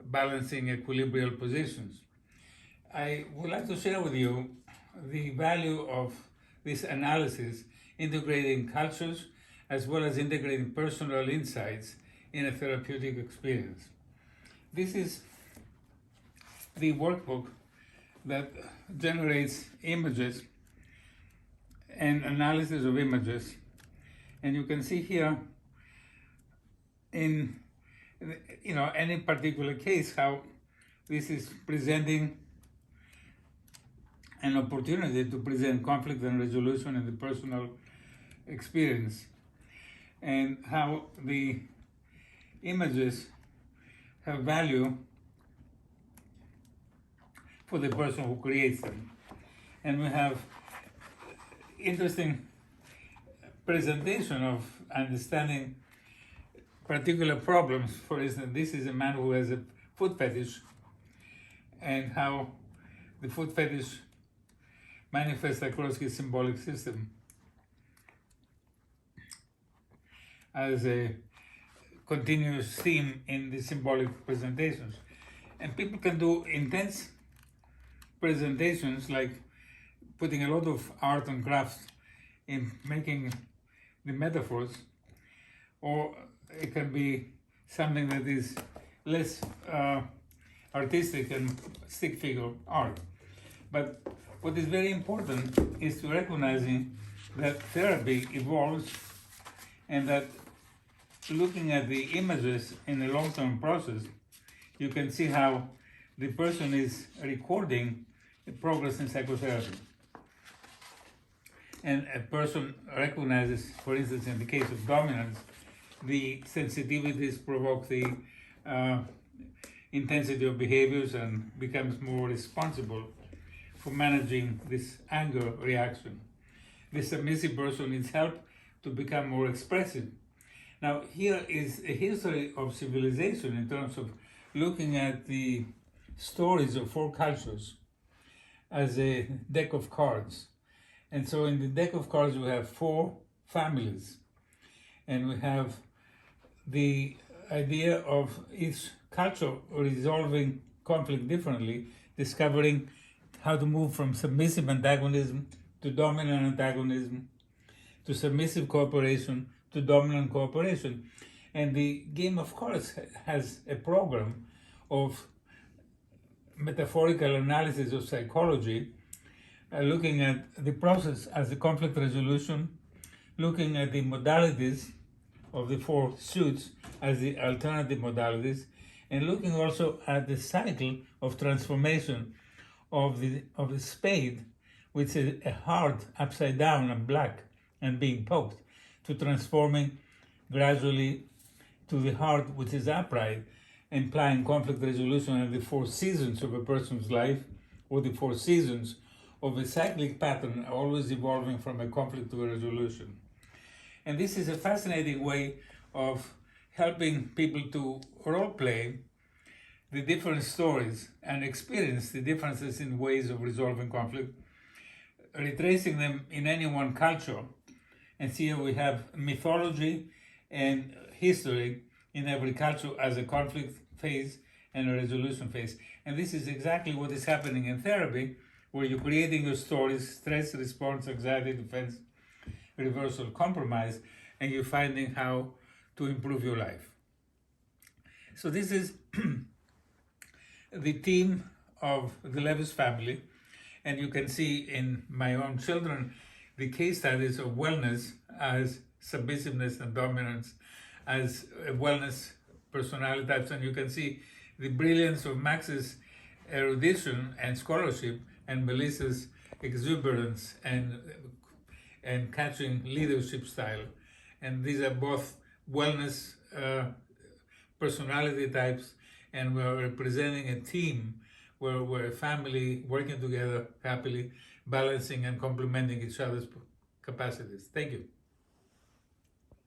balancing equilibrial positions. I would like to share with you the value of this analysis, integrating cultures as well as integrating personal insights in a therapeutic experience. This is the workbook that generates images and analysis of images. And you can see here in any particular case how this is presenting an opportunity to present conflict and resolution in the personal experience, and how the images have value for the person who creates them. And we have interesting presentation of understanding particular problems. For instance, this is a man who has a foot fetish, and how the foot fetish manifests across his symbolic system as a continuous theme in the symbolic presentations. And people can do intense presentations, like putting a lot of art and crafts in making the metaphors, or it can be something that is less artistic and stick figure art. But what is very important is to recognizing that therapy evolves, and that looking at the images in a long-term process, you can see how the person is recording the progress in psychotherapy. And a person recognizes, for instance, in the case of dominance, the sensitivities provoke the intensity of behaviors and becomes more responsible for managing this anger reaction. The submissive person needs help to become more expressive. Now, here is a history of civilization in terms of looking at the stories of 4 cultures as a deck of cards. And so in the deck of cards, we have 4 families. And we have the idea of each culture resolving conflict differently, discovering how to move from submissive antagonism to dominant antagonism, to submissive cooperation, to dominant cooperation. And the game of cards has a program of metaphorical analysis of psychology, looking at the process as the conflict resolution, looking at the modalities of the 4 suits as the alternative modalities, and looking also at the cycle of transformation of the spade, which is a heart upside down and black and being poked, to transforming gradually to the heart which is upright, implying conflict resolution and the 4 seasons of a person's life, or the 4 seasons of a cyclic pattern, always evolving from a conflict to a resolution. And this is a fascinating way of helping people to role play the different stories and experience the differences in ways of resolving conflict, retracing them in any one culture. And here we have mythology and history in every culture as a conflict phase and a resolution phase. And this is exactly what is happening in therapy, where you're creating your stories: stress, response, anxiety, defense, reversal, compromise, and you're finding how to improve your life. So this is the theme of the Levis family, and you can see in my own children the case studies of wellness as submissiveness and dominance, as wellness personality types, and you can see the brilliance of Max's erudition and scholarship and Melissa's exuberance and catching leadership style. And these are both wellness personality types, and we're representing a team where we're a family working together happily, balancing and complementing each other's capacities. Thank you.